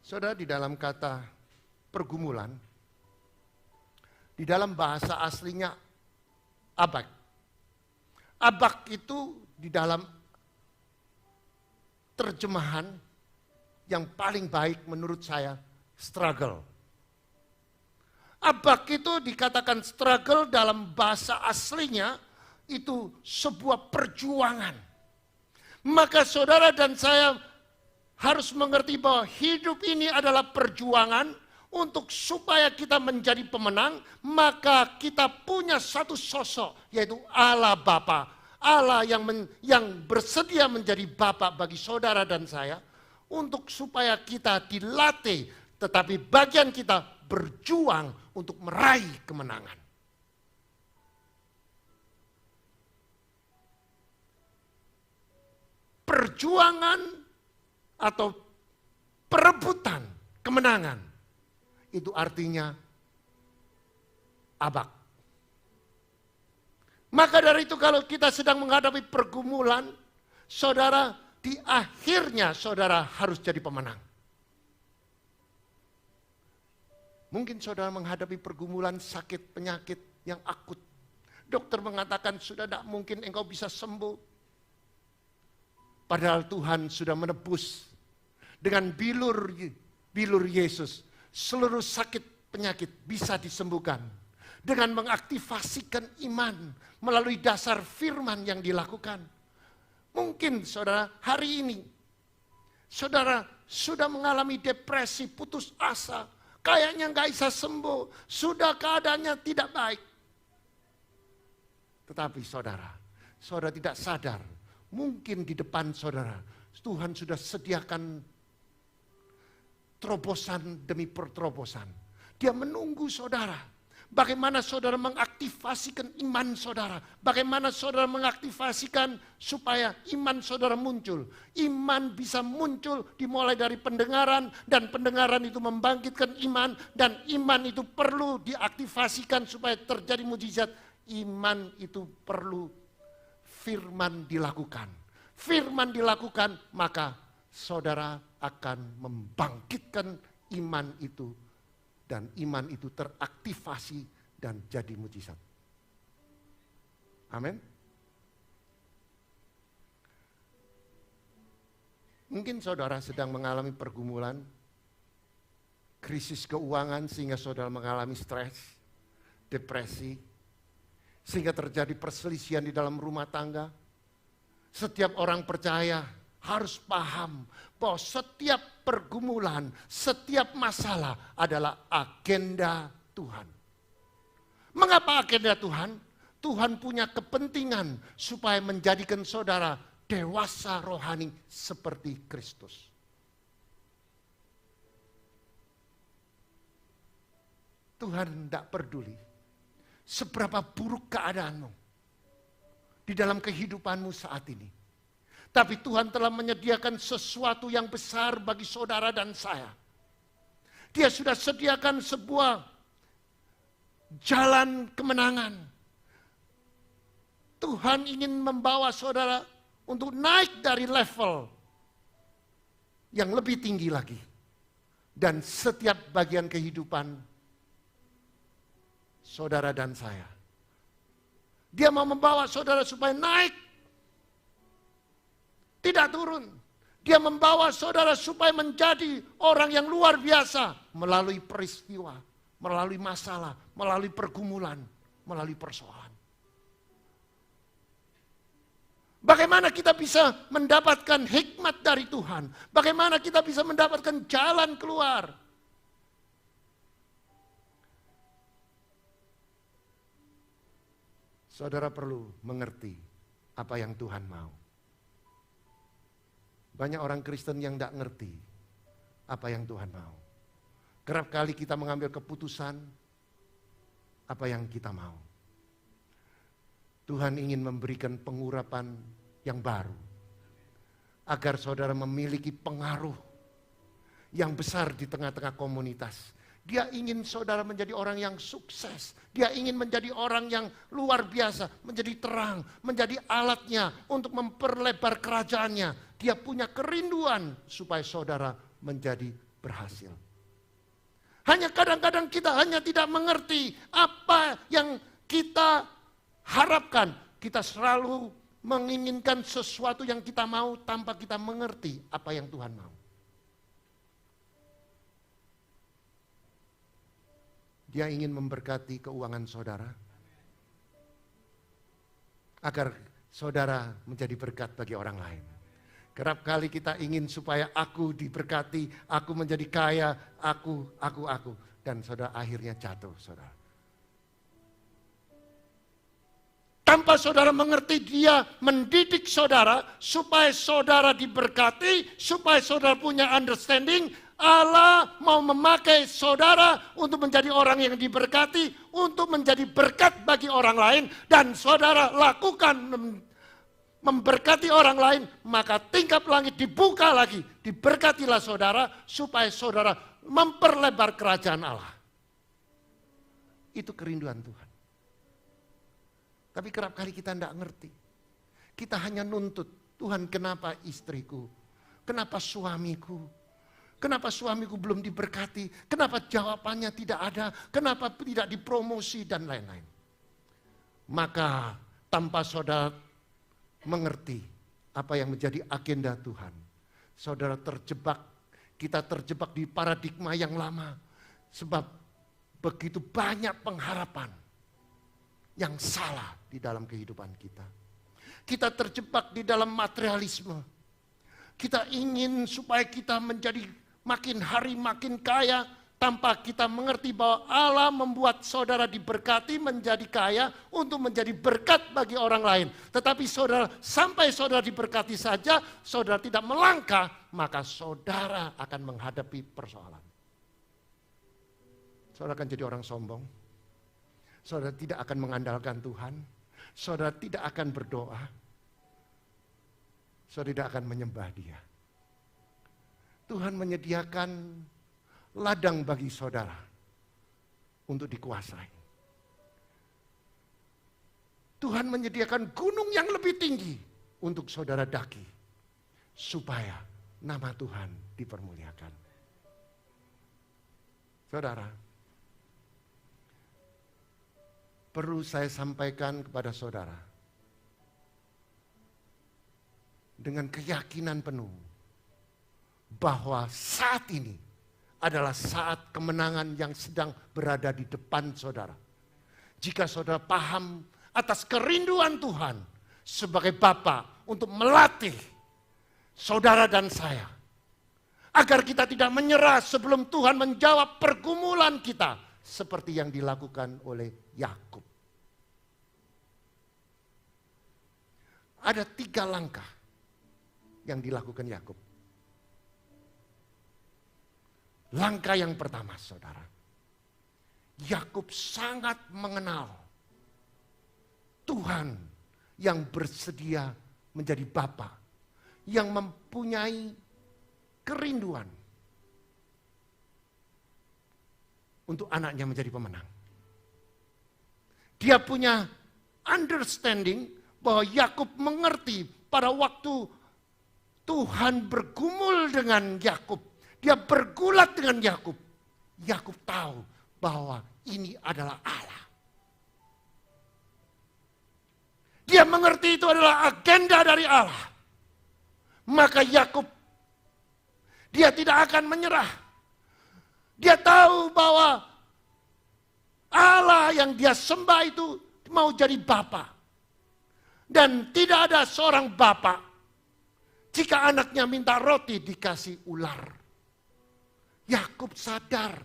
Saudara, di dalam kata pergumulan, di dalam bahasa aslinya abak. Abak itu di dalam terjemahan yang paling baik menurut saya, struggle. Abak itu dikatakan struggle dalam bahasa aslinya itu sebuah perjuangan. Maka saudara dan saya harus mengerti bahwa hidup ini adalah perjuangan untuk supaya kita menjadi pemenang, maka kita punya satu sosok yaitu Allah Bapa. Allah yang bersedia menjadi Bapa bagi saudara dan saya untuk supaya kita dilatih, tetapi bagian kita berjuang untuk meraih kemenangan. Perjuangan atau perebutan kemenangan, itu artinya abak. Maka dari itu kalau kita sedang menghadapi pergumulan, saudara, di akhirnya saudara harus jadi pemenang. Mungkin saudara menghadapi pergumulan sakit, penyakit yang akut. Dokter mengatakan sudah tidak mungkin engkau bisa sembuh. Padahal Tuhan sudah menebus. Dengan bilur Yesus, seluruh sakit penyakit bisa disembuhkan. Dengan mengaktifasikan iman melalui dasar firman yang dilakukan. Mungkin saudara hari ini, saudara sudah mengalami depresi, putus asa. Kayaknya nggak bisa sembuh, sudah keadaannya tidak baik. Tetapi saudara tidak sadar, mungkin di depan saudara, Tuhan sudah sediakan terobosan demi terobosan. Dia menunggu saudara. Bagaimana saudara mengaktifasikan iman saudara. Bagaimana saudara mengaktifasikan supaya iman saudara muncul. Iman bisa muncul dimulai dari pendengaran. Dan pendengaran itu membangkitkan iman. Dan iman itu perlu diaktifasikan supaya terjadi mujizat. Iman itu perlu firman dilakukan. Firman dilakukan, maka saudara akan membangkitkan iman itu, dan iman itu teraktivasi dan jadi mujizat. Amin. Mungkin saudara sedang mengalami pergumulan, krisis keuangan sehingga saudara mengalami stres, depresi, sehingga terjadi perselisihan di dalam rumah tangga. Setiap orang percaya harus paham bahwa setiap pergumulan, setiap masalah adalah agenda Tuhan. Mengapa agenda Tuhan? Tuhan punya kepentingan supaya menjadikan saudara dewasa rohani seperti Kristus. Tuhan tidak peduli seberapa buruk keadaanmu di dalam kehidupanmu saat ini. Tapi Tuhan telah menyediakan sesuatu yang besar bagi saudara dan saya. Dia sudah sediakan sebuah jalan kemenangan. Tuhan ingin membawa saudara untuk naik dari level yang lebih tinggi lagi. Dan setiap bagian kehidupan saudara dan saya. Dia mau membawa saudara supaya naik. Tidak turun. Dia membawa saudara supaya menjadi orang yang luar biasa. Melalui peristiwa, melalui masalah, melalui pergumulan, melalui persoalan. Bagaimana kita bisa mendapatkan hikmat dari Tuhan? Bagaimana kita bisa mendapatkan jalan keluar? Saudara perlu mengerti apa yang Tuhan mau. Banyak orang Kristen yang tidak ngerti apa yang Tuhan mau. Kerap kali kita mengambil keputusan apa yang kita mau. Tuhan ingin memberikan pengurapan yang baru. Agar saudara memiliki pengaruh yang besar di tengah-tengah komunitas. Dia ingin saudara menjadi orang yang sukses. Dia ingin menjadi orang yang luar biasa. Menjadi terang, menjadi alatnya untuk memperlebar kerajaannya. Dia punya kerinduan supaya saudara menjadi berhasil. Hanya kadang-kadang kita hanya tidak mengerti apa yang kita harapkan. Kita selalu menginginkan sesuatu yang kita mau tanpa kita mengerti apa yang Tuhan mau. Dia ingin memberkati keuangan saudara. Agar saudara menjadi berkat bagi orang lain. Kerap kali kita ingin supaya aku diberkati, aku menjadi kaya, aku. Dan saudara akhirnya jatuh, saudara. Tanpa saudara mengerti, dia mendidik saudara supaya saudara diberkati, supaya saudara punya understanding. Allah mau memakai saudara untuk menjadi orang yang diberkati, untuk menjadi berkat bagi orang lain. Dan saudara lakukan memberkati orang lain, maka tingkap langit dibuka lagi. Diberkatilah saudara supaya saudara memperlebar kerajaan Allah. Itu kerinduan Tuhan. Tapi kerap kali kita tidak ngerti. Kita hanya nuntut, Tuhan kenapa istriku? Kenapa suamiku? Kenapa suamiku belum diberkati? Kenapa jawabannya tidak ada? Kenapa tidak dipromosi dan lain-lain? Maka tanpa saudara mengerti apa yang menjadi agenda Tuhan. Saudara kita terjebak di paradigma yang lama. Sebab begitu banyak pengharapan yang salah di dalam kehidupan kita. Kita terjebak di dalam materialisme. Kita ingin supaya kita menjadi makin hari makin kaya tanpa kita mengerti bahwa Allah membuat saudara diberkati menjadi kaya untuk menjadi berkat bagi orang lain. Tetapi saudara sampai saudara diberkati saja, saudara tidak melangkah, maka saudara akan menghadapi persoalan. Saudara akan jadi orang sombong. Saudara tidak akan mengandalkan Tuhan. Saudara tidak akan berdoa. Saudara tidak akan menyembah Dia. Tuhan menyediakan ladang bagi saudara untuk dikuasai. Tuhan menyediakan gunung yang lebih tinggi untuk saudara daki. Supaya nama Tuhan dipermuliakan. Saudara, perlu saya sampaikan kepada saudara. Dengan keyakinan penuh. Bahwa saat ini adalah saat kemenangan yang sedang berada di depan saudara. Jika saudara paham atas kerinduan Tuhan sebagai Bapa untuk melatih saudara dan saya. Agar kita tidak menyerah sebelum Tuhan menjawab pergumulan kita. Seperti yang dilakukan oleh Yakub. Ada 3 langkah yang dilakukan Yakub. Langkah yang pertama, saudara. Yakub sangat mengenal Tuhan yang bersedia menjadi Bapa, yang mempunyai kerinduan untuk anaknya menjadi pemenang. Dia punya understanding bahwa Yakub mengerti pada waktu Tuhan bergumul dengan Yakub. Dia bergulat dengan Yakub. Yakub tahu bahwa ini adalah Allah. Dia mengerti itu adalah agenda dari Allah. Maka Yakub, dia tidak akan menyerah. Dia tahu bahwa Allah yang dia sembah itu mau jadi Bapa. Dan tidak ada seorang Bapa jika anaknya minta roti dikasih ular. Yakub sadar.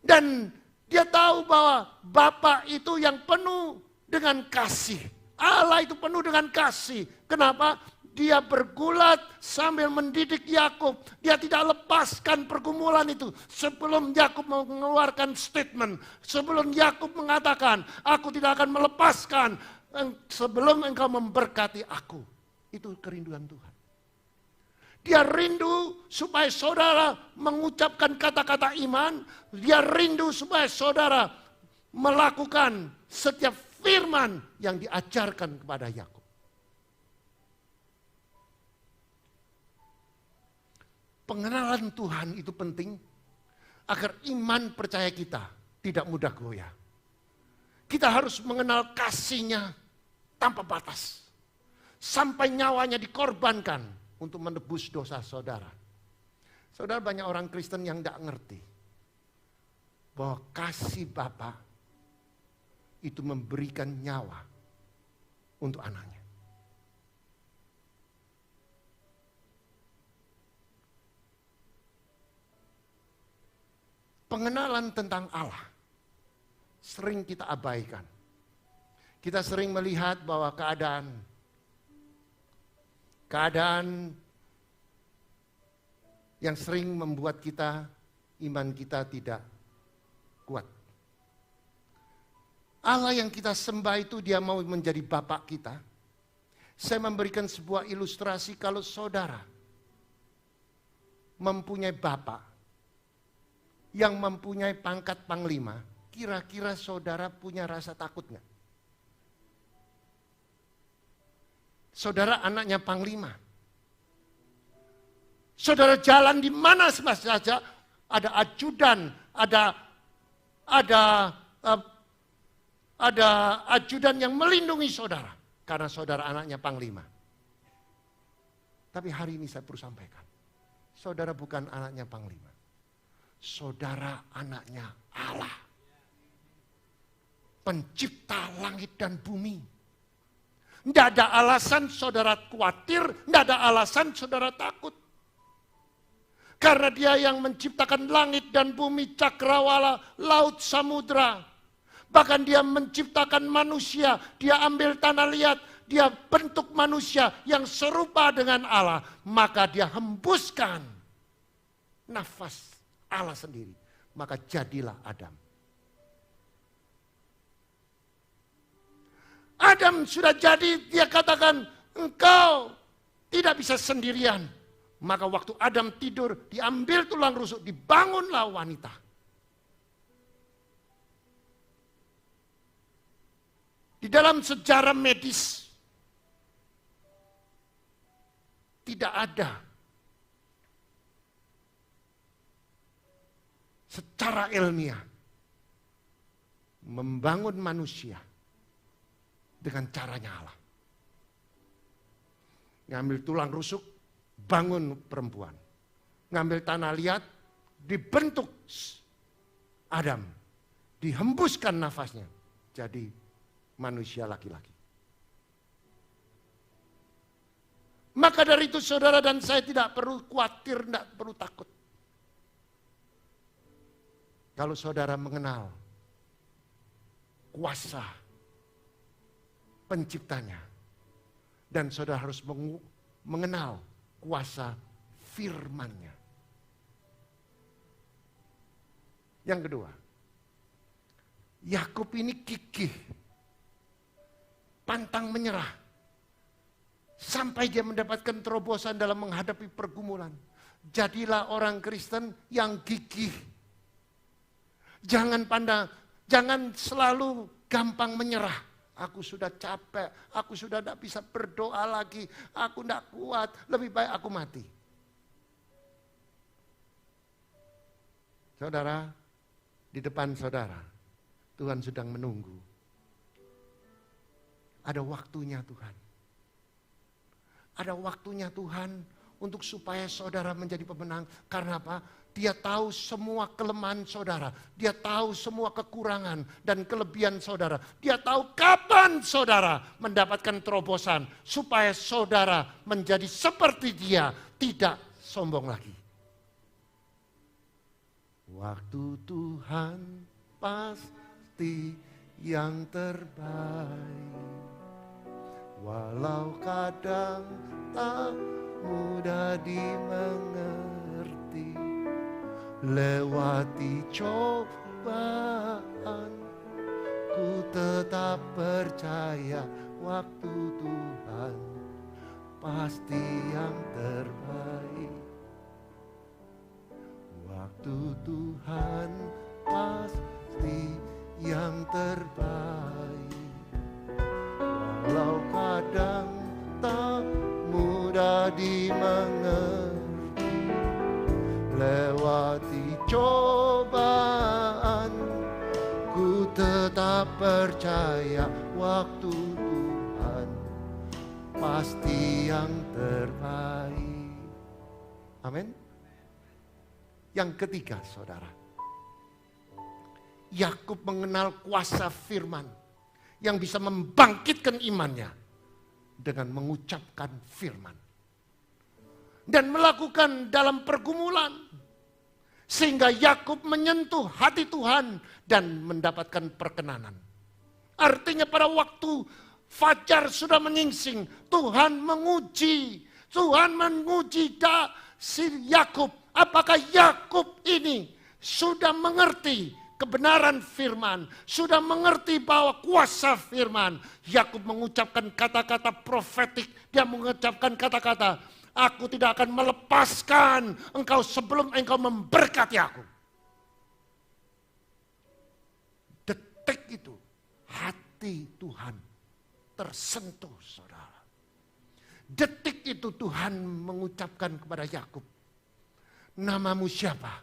Dan dia tahu bahwa Bapa itu yang penuh dengan kasih. Allah itu penuh dengan kasih. Kenapa? Dia bergulat sambil mendidik Yakub. Dia tidak lepaskan pergumulan itu. Sebelum Yakub mengeluarkan statement. Sebelum Yakub mengatakan, aku tidak akan melepaskan sebelum engkau memberkati aku. Itu kerinduan Tuhan. Dia rindu supaya saudara mengucapkan kata-kata iman. Dia rindu supaya saudara melakukan setiap firman yang diajarkan kepada Yakub. Pengenalan Tuhan itu penting agar iman percaya kita tidak mudah goyah. Kita harus mengenal kasih-Nya tanpa batas. Sampai nyawanya dikorbankan untuk menebus dosa saudara. Saudara, banyak orang Kristen yang tidak ngerti bahwa kasih Bapa itu memberikan nyawa untuk anaknya. Pengenalan tentang Allah sering kita abaikan. Kita sering melihat bahwa keadaan yang sering membuat iman kita tidak kuat. Allah yang kita sembah itu dia mau menjadi Bapak kita. Saya memberikan sebuah ilustrasi kalau saudara mempunyai Bapak yang mempunyai pangkat panglima, kira-kira saudara punya rasa takut nggak? Saudara anaknya panglima. Saudara jalan di mana saja, ada ajudan, ada ajudan yang melindungi saudara. Karena saudara anaknya panglima. Tapi hari ini saya perlu sampaikan. Saudara bukan anaknya panglima. Saudara anaknya Allah. Pencipta langit dan bumi. Tidak ada alasan saudara khawatir, tidak ada alasan saudara takut. Karena dia yang menciptakan langit dan bumi, cakrawala, laut, samudra. Bahkan dia menciptakan manusia, dia ambil tanah liat, dia bentuk manusia yang serupa dengan Allah. Maka dia hembuskan nafas Allah sendiri. Maka jadilah Adam. Adam sudah jadi, dia katakan, engkau tidak bisa sendirian. Maka waktu Adam tidur, diambil tulang rusuk, dibangunlah wanita. Di dalam sejarah medis, tidak ada secara ilmiah membangun manusia dengan caranya Allah. Ngambil tulang rusuk, bangun perempuan. Ngambil tanah liat, dibentuk Adam. Dihembuskan nafasnya, jadi manusia laki-laki. Maka dari itu saudara dan saya tidak perlu khawatir, tidak perlu takut. Kalau saudara mengenal kuasa penciptanya. Dan saudara harus mengenal kuasa firman-Nya. Yang kedua, Yakub ini gigih, pantang menyerah. Sampai dia mendapatkan terobosan dalam menghadapi pergumulan. Jadilah orang Kristen yang gigih. Jangan selalu gampang menyerah. Aku sudah capek, aku sudah tidak bisa berdoa lagi, aku tidak kuat, lebih baik aku mati. Saudara, di depan saudara, Tuhan sedang menunggu. Ada waktunya Tuhan. Ada waktunya Tuhan untuk supaya saudara menjadi pemenang. Karena apa? Dia tahu semua kelemahan saudara. Dia tahu semua kekurangan dan kelebihan saudara. Dia tahu kapan saudara mendapatkan terobosan. Supaya saudara menjadi seperti dia. Tidak sombong lagi. Waktu Tuhan pasti yang terbaik. walau kadang tak mudah dimengerti, lewati cobaan, ku tetap percaya waktu Tuhan pasti yang terbaik. Waktu Tuhan pasti yang terbaik. Walau kadang tak mudah dimengerti, lewati cobaan, ku tetap percaya waktu Tuhan pasti yang terbaik. Amin. Yang ketiga, saudara, Yakub mengenal kuasa firman yang bisa membangkitkan imannya dengan mengucapkan firman dan melakukan dalam pergumulan, sehingga Yakub menyentuh hati Tuhan dan mendapatkan perkenanan. Artinya pada waktu fajar sudah menyingsing, Tuhan menguji si Yakub. Apakah Yakub ini sudah mengerti kebenaran firman, sudah mengerti bahwa kuasa firman. Yakub mengucapkan kata-kata profetik, dia mengucapkan kata-kata, aku tidak akan melepaskan engkau sebelum engkau memberkati aku. Detik itu hati Tuhan tersentuh, saudara. Detik itu Tuhan mengucapkan kepada Yakub, namamu siapa?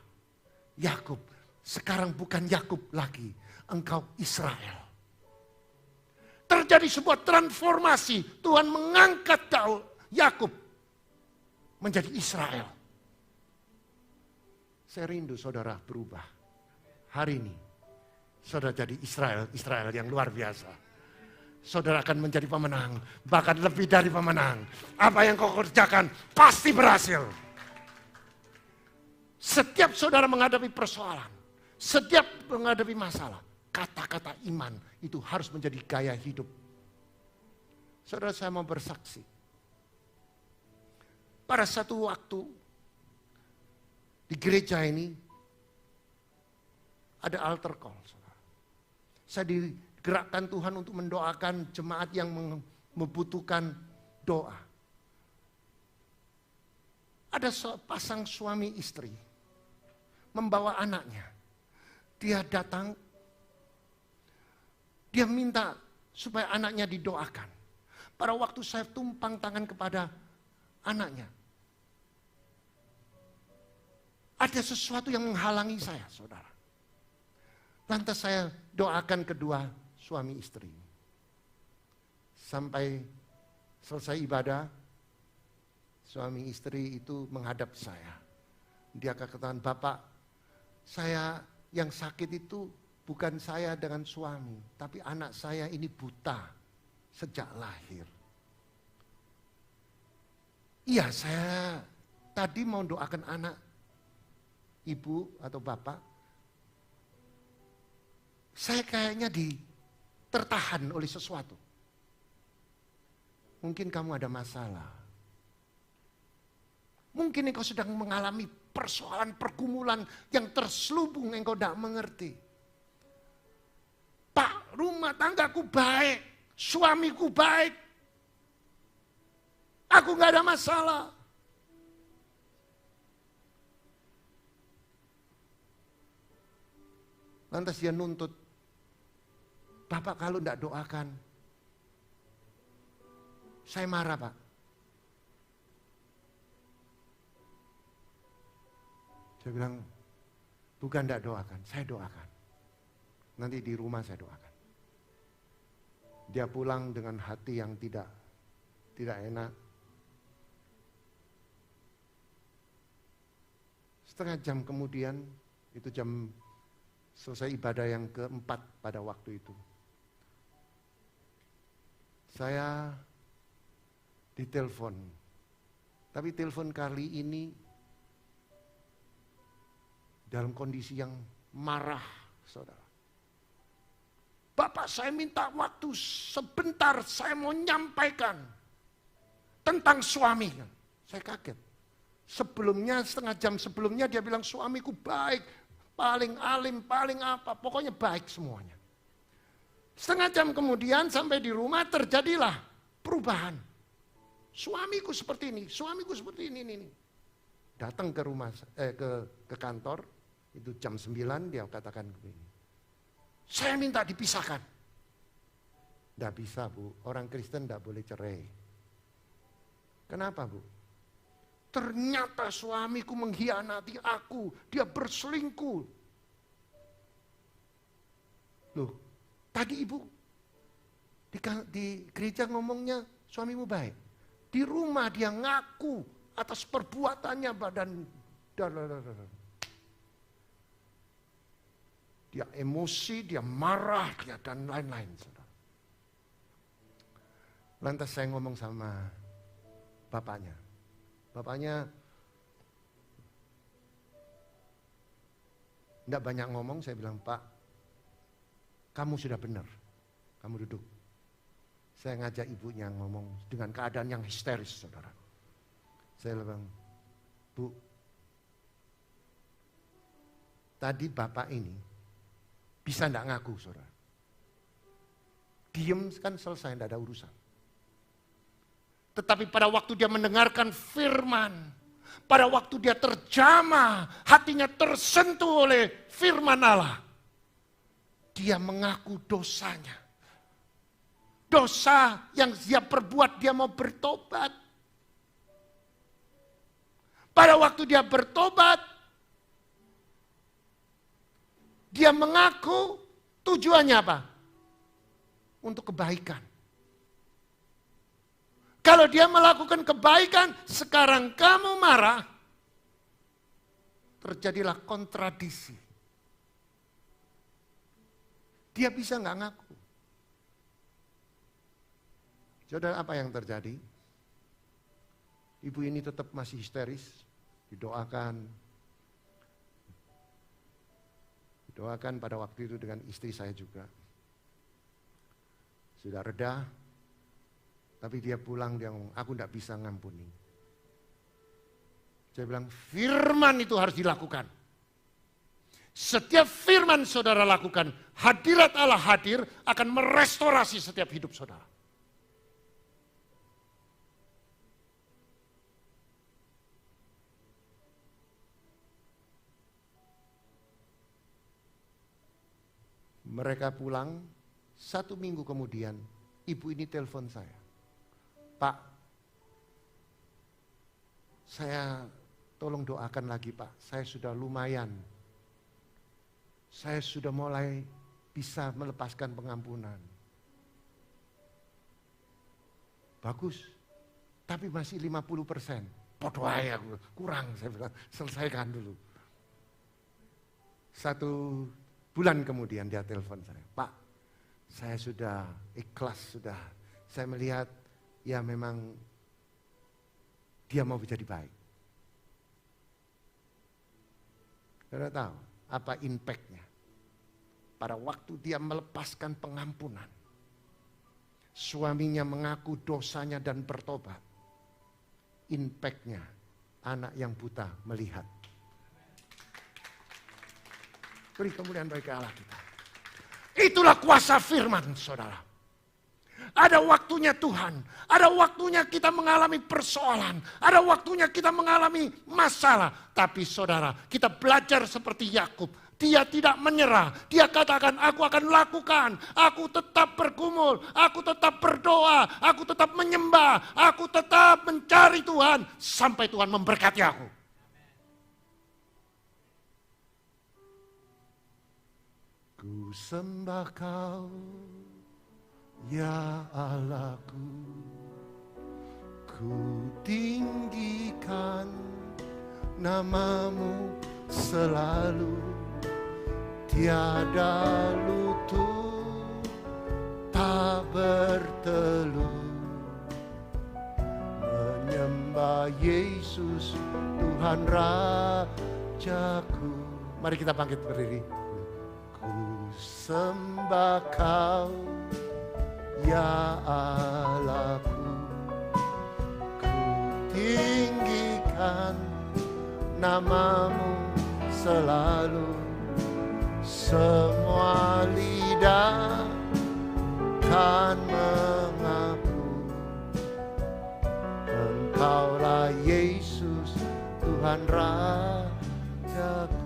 Yakub. Sekarang bukan Yakub lagi, engkau Israel. Terjadi sebuah transformasi. Tuhan mengangkat Yakub menjadi Israel. Saya rindu saudara berubah. Hari ini saudara jadi Israel yang luar biasa. Saudara akan menjadi pemenang, bahkan lebih dari pemenang. Apa yang kau kerjakan pasti berhasil. Setiap saudara menghadapi persoalan, setiap menghadapi masalah, kata-kata iman itu harus menjadi gaya hidup. Saudara, saya mau bersaksi. Pada satu waktu di gereja ini ada altar call, saudara. Saya digerakkan Tuhan untuk mendoakan jemaat yang membutuhkan doa. Ada sepasang suami istri membawa anaknya. Dia datang, dia minta supaya anaknya didoakan. Pada waktu saya tumpang tangan kepada anaknya, ada sesuatu yang menghalangi saya, saudara. Lantas saya doakan kedua suami istri. Sampai selesai ibadah, suami istri itu menghadap saya. Dia katakan, Bapak, saya yang sakit itu bukan saya dengan suami, tapi anak saya ini buta sejak lahir. Iya, saya tadi mau doakan anak ibu atau bapak. Saya kayaknya tertahan oleh sesuatu. Mungkin kamu ada masalah. Mungkin engkau sedang mengalami persoalan pergumulan yang terselubung, engkau tidak mengerti. Pak, rumah tanggaku baik, suamiku baik. Aku nggak ada masalah. Lantas dia nuntut, Bapak kalau tidak doakan, saya marah, Pak. Saya bilang, bukan tidak doakan, saya doakan. Nanti di rumah saya doakan. Dia pulang dengan hati yang tidak enak. Setengah jam kemudian, itu jam selesai ibadah yang keempat pada waktu itu. Saya ditelepon. Tapi telepon kali ini dalam kondisi yang marah, saudara. Bapak, saya minta waktu sebentar, saya mau nyampaikan tentang suami. Saya kaget. Sebelumnya, setengah jam sebelumnya dia bilang suamiku baik, paling alim, paling apa, pokoknya baik semuanya. Setengah jam kemudian sampai di rumah terjadilah perubahan. Suamiku seperti ini, suamiku seperti ini. Datang ke rumah, ke kantor, itu jam 9 dia katakan begini. Saya minta dipisahkan. Tidak bisa Bu, orang Kristen tidak boleh cerai. Kenapa Bu? Ternyata suamiku mengkhianati aku, dia berselingkuh. Loh, tadi Ibu di gereja ngomongnya suamimu baik. Di rumah dia ngaku atas perbuatannya dia emosi, dia marah, dia dan lain-lain. Lantas saya ngomong sama bapaknya. Bapaknya enggak banyak ngomong, saya bilang, Pak, kamu sudah benar, kamu duduk. Saya ngajak ibunya ngomong dengan keadaan yang histeris, saudara. Saya bilang, Bu, tadi bapak ini bisa enggak ngaku, saudara? Diem kan selesai, enggak ada urusan. Tetapi pada waktu dia mendengarkan firman, pada waktu dia terjamah, hatinya tersentuh oleh firman Allah, dia mengaku dosanya. Dosa yang dia perbuat, dia mau bertobat. Pada waktu dia bertobat, dia mengaku tujuannya apa? Untuk kebaikan. Kalau dia melakukan kebaikan, sekarang kamu marah, terjadilah kontradiksi. Dia bisa nggak ngaku. Saudara, apa yang terjadi? Ibu ini tetap masih histeris, didoakan pada waktu itu dengan istri saya juga. Sudah reda, tapi dia pulang, dia ngomong, aku tidak bisa ngampuni. Saya bilang, firman itu harus dilakukan. Setiap firman saudara lakukan, hadirat Allah hadir akan merestorasi setiap hidup saudara. Mereka pulang, 1 minggu kemudian, ibu ini telepon saya. Pak, saya tolong doakan lagi Pak, saya sudah lumayan. Saya sudah mulai bisa melepaskan pengampunan. Bagus, tapi masih 50%. Bodoh aja, kurang, saya bilang, selesaikan dulu. 1 bulan kemudian dia telepon saya, Pak, saya sudah ikhlas, saya melihat ya memang dia mau jadi baik. Saudara tahu apa impactnya? Pada waktu dia melepaskan pengampunan, suaminya mengaku dosanya dan bertobat. Impactnya anak yang buta melihat. Beri kemuliaan bagi Allah kita. Itulah kuasa firman, saudara. Ada waktunya Tuhan, ada waktunya kita mengalami persoalan, ada waktunya kita mengalami masalah. Tapi saudara, kita belajar seperti Yakub. Dia tidak menyerah, dia katakan aku akan lakukan, aku tetap bergumul, aku tetap berdoa, aku tetap menyembah, aku tetap mencari Tuhan sampai Tuhan memberkati aku. Ku sembah Kau, ya Allahku, ku tinggikan nama-Mu selalu, tiada lutut tak bertelut, menyembah Yesus Tuhan Rajaku. Mari kita bangkit berdiri. Ku sembah Kau, ya Allahku. Ku tinggikan namamu selalu, semua lidah kan mengaku Engkaulah Yesus, Tuhan Rajaku.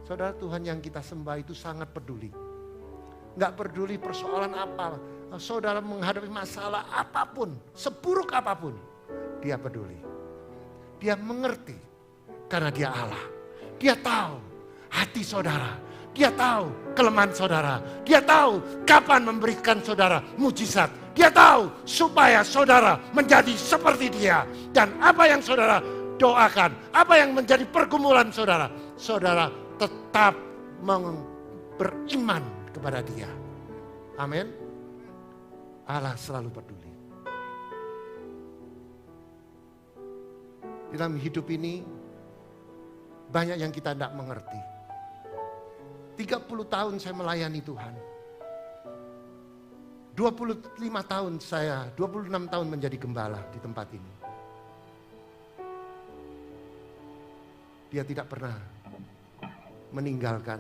Saudara, Tuhan yang kita sembah itu sangat peduli. Gak peduli persoalan apa, saudara menghadapi masalah apapun, seburuk apapun, Dia peduli. Dia mengerti karena Dia Allah. Dia tahu hati saudara. Dia tahu kelemahan saudara. Dia tahu kapan memberikan saudara mujizat. Dia tahu supaya saudara menjadi seperti Dia. Dan apa yang saudara doakan, apa yang menjadi pergumulan saudara, saudara tetap beriman kepada Dia. Amin. Allah selalu peduli. Dalam hidup ini banyak yang kita tidak mengerti. 30 tahun saya melayani Tuhan. 26 tahun menjadi gembala di tempat ini. Dia tidak pernah meninggalkan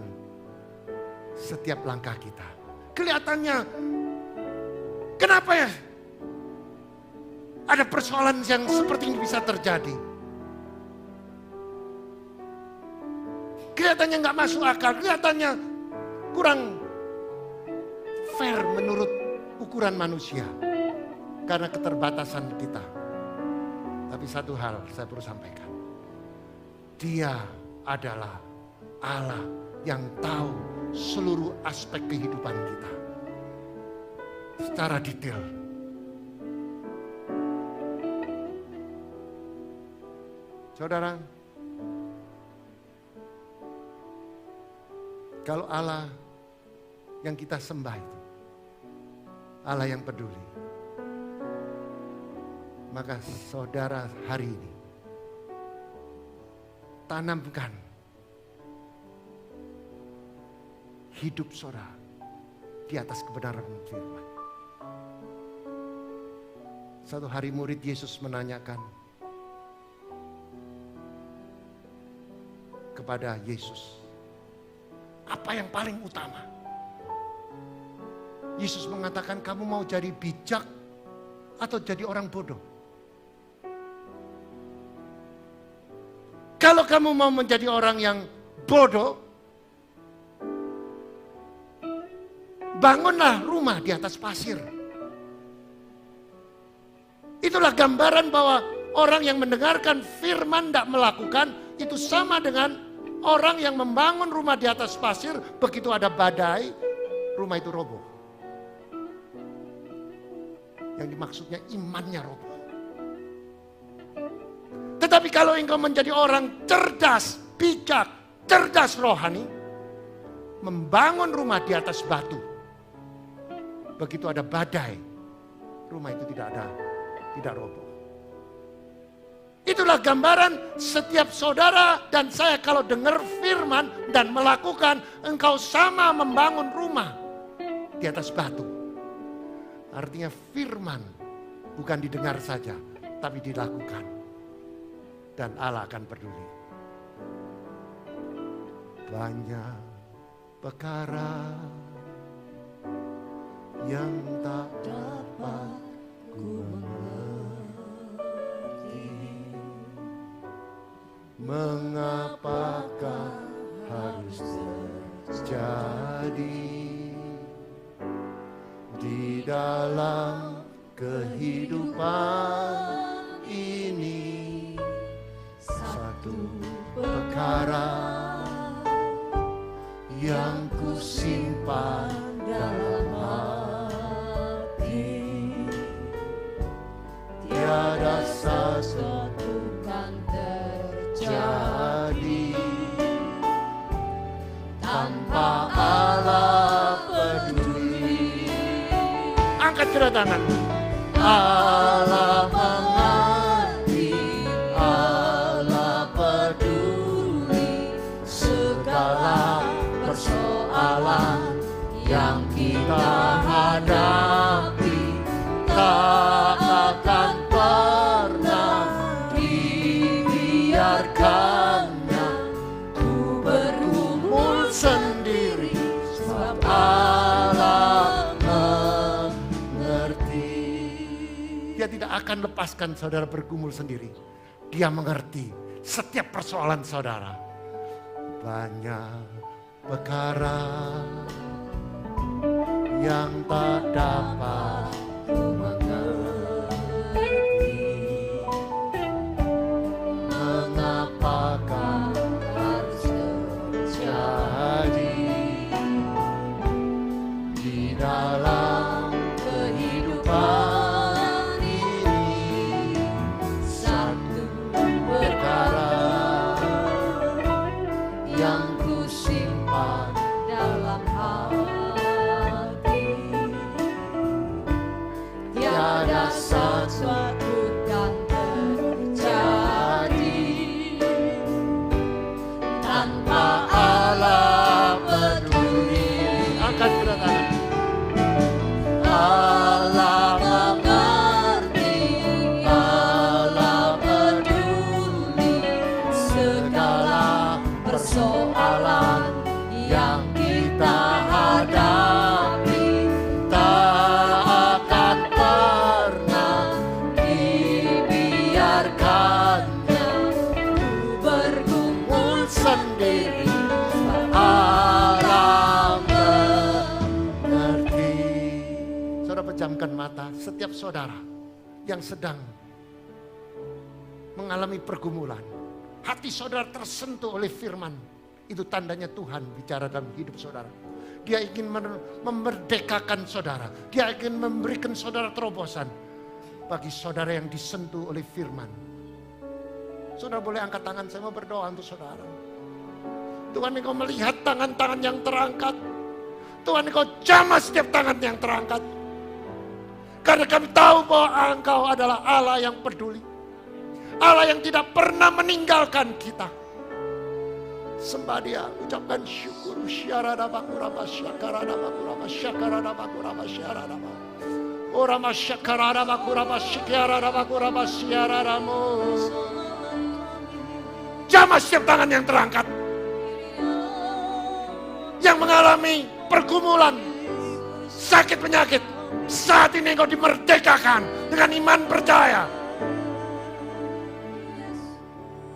setiap langkah kita. Kelihatannya, kenapa ya ada persoalan yang seperti ini bisa terjadi? Kelihatannya nggak masuk akal, kelihatannya kurang fair menurut ukuran manusia. Karena keterbatasan kita. Tapi satu hal saya perlu sampaikan. Dia adalah Allah yang tahu seluruh aspek kehidupan kita. Secara detail. Saudara, kalau Allah yang kita sembah itu, Allah yang peduli, maka saudara hari ini tanamkan hidup saudara di atas kebenaran firman. Satu hari murid Yesus menanyakan kepada Yesus, apa yang paling utama? Yesus mengatakan, kamu mau jadi bijak atau jadi orang bodoh? Kalau kamu mau menjadi orang yang bodoh, bangunlah rumah di atas pasir. Itulah gambaran bahwa orang yang mendengarkan firman tidak melakukan, itu sama dengan orang yang membangun rumah di atas pasir, begitu ada badai, rumah itu roboh. Yang dimaksudnya imannya roboh. Tetapi kalau engkau menjadi orang cerdas, bijak, cerdas rohani, membangun rumah di atas batu, begitu ada badai, rumah itu tidak roboh. Itulah gambaran setiap saudara dan saya kalau dengar firman dan melakukan, engkau sama membangun rumah di atas batu. Artinya firman bukan didengar saja, tapi dilakukan. Dan Allah akan peduli. Banyak perkara yang tak dapat ku mengerti. Mengapakah harus terjadi di dalam kehidupan ini? Satu perkara yang ku simpan dalam hati, tiada sesuatu kan terjadi tanpa Allah peduli. Angkat kedua tangan. Allah mengerti, Allah peduli segala persoalan dibiarkannya ku bergumul sendiri, sebab Allah mengerti. Dia tidak akan lepaskan saudara bergumul sendiri. Dia mengerti setiap persoalan saudara. Banyak perkara yang tak dapat mengerti. Mengapakah harus terjadi di dalam kehidupan ini? Satu perkara yang ku simpan dalam hati, tiada sesuatu yang terjadi tanpa Allah peduli. Angkat kedua tangan. Allah mengerti, Allah peduli segala persoalan yang kita hadapi. Tak akan pernah dibiarkannya ku bergumul sendiri, Allah mengerti. Saudara pejamkan mata. Setiap saudara yang sedang mengalami pergumulan, hati saudara tersentuh oleh firman, itu tandanya Tuhan bicara dalam hidup saudara. Dia ingin memerdekakan saudara. Dia ingin memberikan saudara terobosan. Bagi saudara yang disentuh oleh firman, saudara boleh angkat tangan, saya mau berdoa untuk saudara. Tuhan, Engkau melihat tangan-tangan yang terangkat. Tuhan, Engkau jamah setiap tangan yang terangkat. Karena kami tahu bahwa Engkau adalah Allah yang peduli. Allah yang tidak pernah meninggalkan kita. Sembah Dia, ucapkan syukur. Syarada bakuraba syakarada bakuraba syakarada bakuraba syarada bakuraba. Orama syakarada bakuraba syakarada bakuraba syaradamu. Jamah setiap tangan yang terangkat, yang mengalami pergumulan, sakit penyakit. Saat ini Engkau dimerdekakan dengan iman percaya.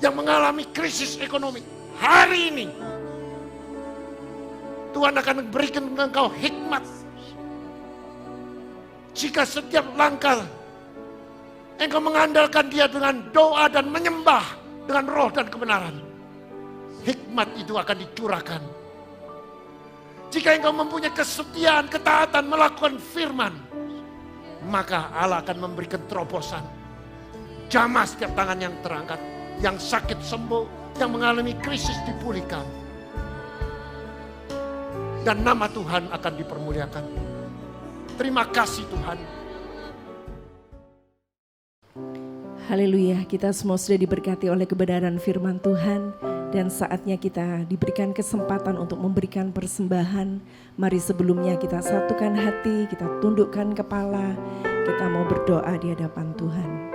Yang mengalami krisis ekonomi, hari ini Tuhan akan berikan engkau hikmat. Jika setiap langkah engkau mengandalkan Dia dengan doa dan menyembah dengan roh dan kebenaran, hikmat itu akan dicurahkan. Jika engkau mempunyai kesetiaan, ketaatan, melakukan firman, maka Allah akan memberikan terobosan. Jamah setiap tangan yang terangkat, yang sakit sembuh, yang mengalami krisis dipulihkan. Dan nama Tuhan akan dipermuliakan. Terima kasih Tuhan. Haleluya, kita semua sudah diberkati oleh kebenaran firman Tuhan. Dan saatnya kita diberikan kesempatan untuk memberikan persembahan. Mari sebelumnya kita satukan hati, kita tundukkan kepala, kita mau berdoa di hadapan Tuhan.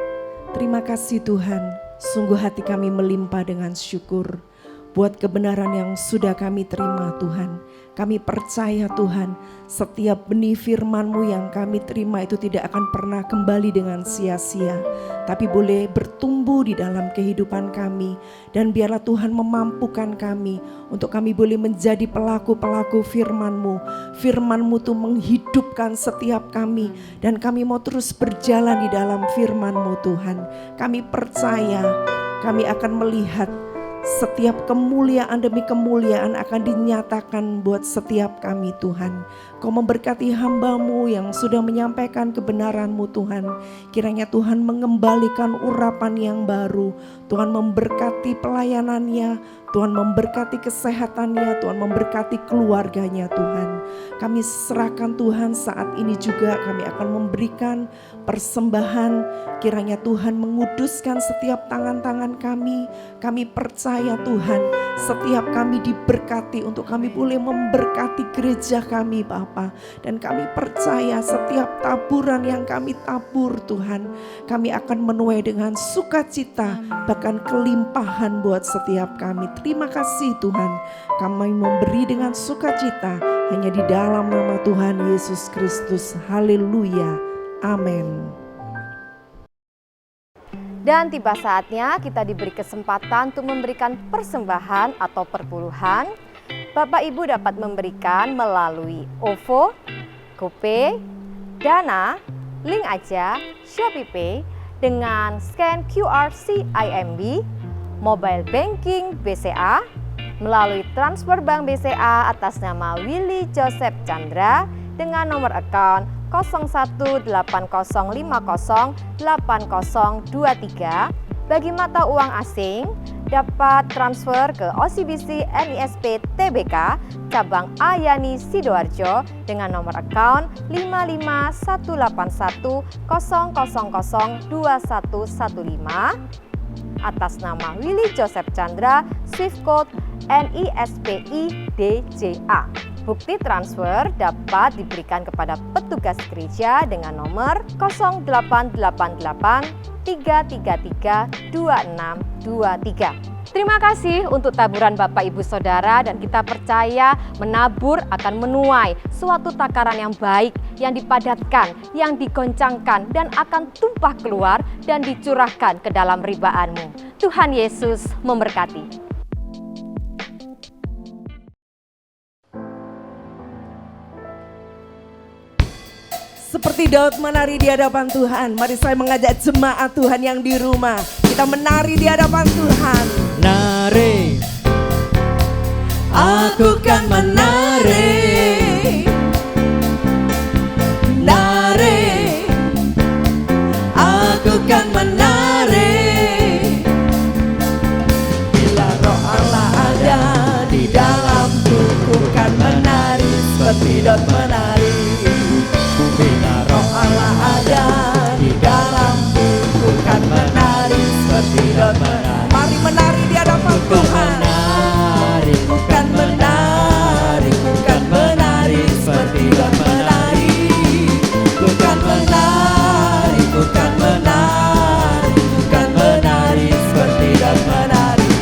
Terima kasih Tuhan, sungguh hati kami melimpah dengan syukur buat kebenaran yang sudah kami terima Tuhan. Kami percaya Tuhan, setiap benih firman-Mu yang kami terima itu tidak akan pernah kembali dengan sia-sia, tapi boleh bertumbuh di dalam kehidupan kami. Dan biarlah Tuhan memampukan kami untuk kami boleh menjadi pelaku-pelaku firman-Mu. Firman-Mu itu menghidupkan setiap kami, dan kami mau terus berjalan di dalam firman-Mu Tuhan. Kami percaya kami akan melihat setiap kemuliaan demi kemuliaan akan dinyatakan buat setiap kami Tuhan. Kau memberkati hamba-Mu yang sudah menyampaikan kebenaran-Mu Tuhan. Kiranya Tuhan mengembalikan urapan yang baru. Tuhan memberkati pelayanannya, Tuhan memberkati kesehatannya, Tuhan memberkati keluarganya Tuhan. Kami serahkan Tuhan saat ini juga kami akan memberikan persembahan. Kiranya Tuhan menguduskan setiap tangan-tangan kami. Kami percaya percaya Tuhan, setiap kami diberkati untuk kami boleh memberkati gereja kami Bapa. Dan kami percaya setiap taburan yang kami tabur Tuhan, kami akan menuai dengan sukacita, bahkan kelimpahan buat setiap kami. Terima kasih Tuhan, kami memberi dengan sukacita hanya di dalam nama Tuhan Yesus Kristus. Haleluya, amin. Dan tiba saatnya kita diberi kesempatan untuk memberikan persembahan atau perpuluhan. Bapak Ibu dapat memberikan melalui OVO, GoPay, Dana, Link Aja, ShopeePay dengan scan QR CIMB, Mobile Banking BCA, melalui transfer bank BCA atas nama Willy Joseph Chandra dengan nomor account 0180508023. Bagi mata uang asing dapat transfer ke OCBC NISP TBK cabang Ayani Sidoarjo dengan nomor account 5518100002115 atas nama Willy Joseph Chandra, Swift Code NISPI DJA. Bukti transfer dapat diberikan kepada petugas gereja dengan nomor 0888 333 2623. Terima kasih untuk taburan Bapak Ibu Saudara, dan kita percaya menabur akan menuai suatu takaran yang baik, yang dipadatkan, yang digoncangkan, dan akan tumpah keluar dan dicurahkan ke dalam ribaanmu. Tuhan Yesus memberkati. Seperti Daud menari di hadapan Tuhan, mari saya mengajak jemaat Tuhan yang di rumah, kita menari di hadapan Tuhan. Nari, Aku kan menari, nari, aku kan menari. Bila Roh Allah ada di dalamku, ku kan menari seperti Daud menari. Bila Roh Allah ada di dalamku, ku kan menari seperti Daud menari. Mari menari di hadapan Tuhan. Bukan menari, bukan menari seperti Daud menari. Bukan menari, bukan menari, bukan menari seperti Daud menari.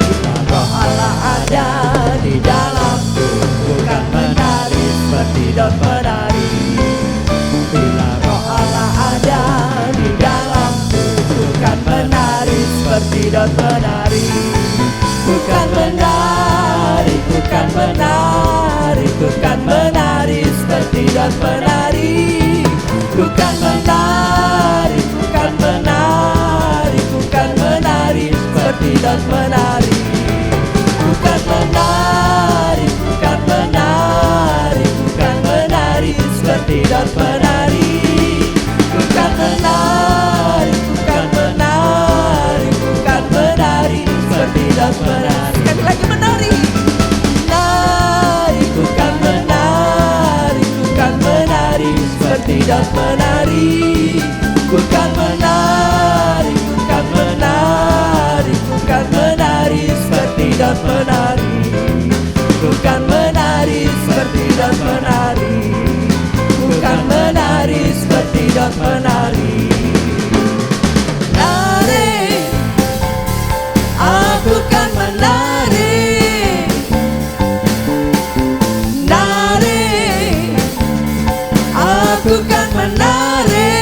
Bila Roh Allah ada di dalamku, bukan menari seperti Daud menari. Bila Roh Allah ada di dalamku, bukan menari seperti Daud menari. Bukan menari, bukan menari, bukan menari seperti Daud menari. Bukan menari, bukan menari, bukan menari seperti Daud menari. Bukan menari, bukan menari, bukan menari seperti Daud menari. Bukan menari, bukan menari, bukan menari seperti Daud menari. Sekali lagi menari. Menari, bukan menari, bukan menari seperti Daud menari. Bukan menari, bukan menari, bukan menari seperti Daud menari. Bukan menari seperti Daud menari. Bukan menari seperti Daud menari. Nari, aku kan menari. Nari, aku kan menari.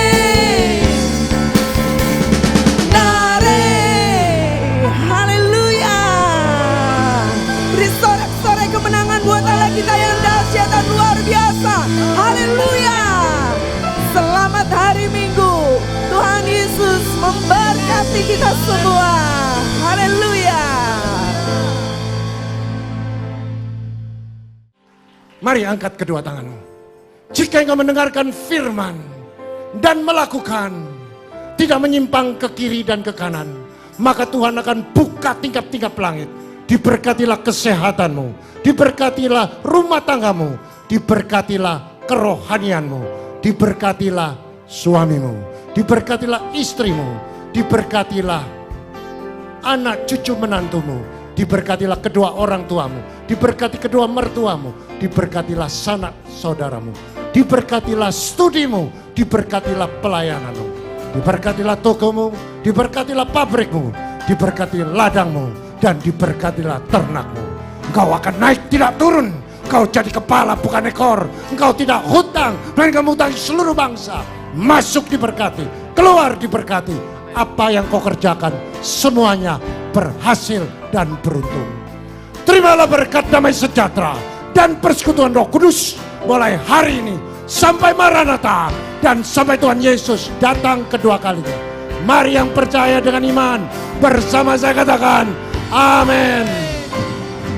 Nari, Haleluya. Beri sorak-sorai kemenangan buat Allah kita yang dahsyat dan luar biasa. Haleluya. Selamat hari Minggu. Tuhan Yesus memberkati kita semua. Haleluya. Mari angkat kedua tanganmu. Jika engkau mendengarkan firman dan melakukan, tidak menyimpang ke kiri dan ke kanan, maka Tuhan akan buka tingkap-tingkap langit. Diberkatilah kesehatanmu, diberkatilah rumah tanggamu, diberkatilah kerohanianmu, diberkatilah suamimu, diberkatilah istrimu, diberkatilah anak cucu menantumu. Diberkatilah kedua orang tuamu, diberkati kedua mertuamu, diberkatilah sanak saudaramu, diberkatilah studimu, diberkatilah pelayananmu, diberkatilah tokomu, diberkatilah pabrikmu, diberkati ladangmu, dan diberkatilah ternakmu. Engkau akan naik tidak turun, engkau jadi kepala bukan ekor, engkau tidak hutang, melainkan menghutangi seluruh bangsa. Masuk diberkati, keluar diberkati, apa yang kau kerjakan semuanya berhasil dan beruntung. Terimalah berkat damai sejahtera dan persekutuan Roh Kudus mulai hari ini sampai Maranatha dan sampai Tuhan Yesus datang kedua kalinya. Mari yang percaya dengan iman bersama saya katakan amin.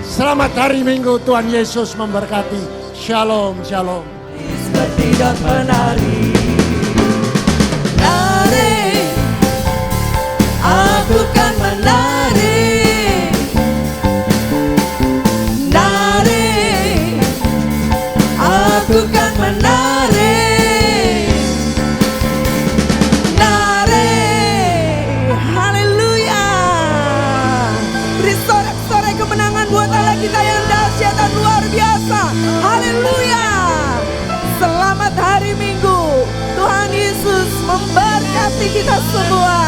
Selamat hari Minggu, Tuhan Yesus memberkati. Shalom, shalom. Seperti dot menari, nari, aku kan menari, nari, aku kan menari, nari, haleluya. Beri sorak-sorai kemenangan buat Allah kita yang dahsyat dan luar biasa, haleluya. Selamat hari Minggu, Tuhan Yesus memberkati kita semua.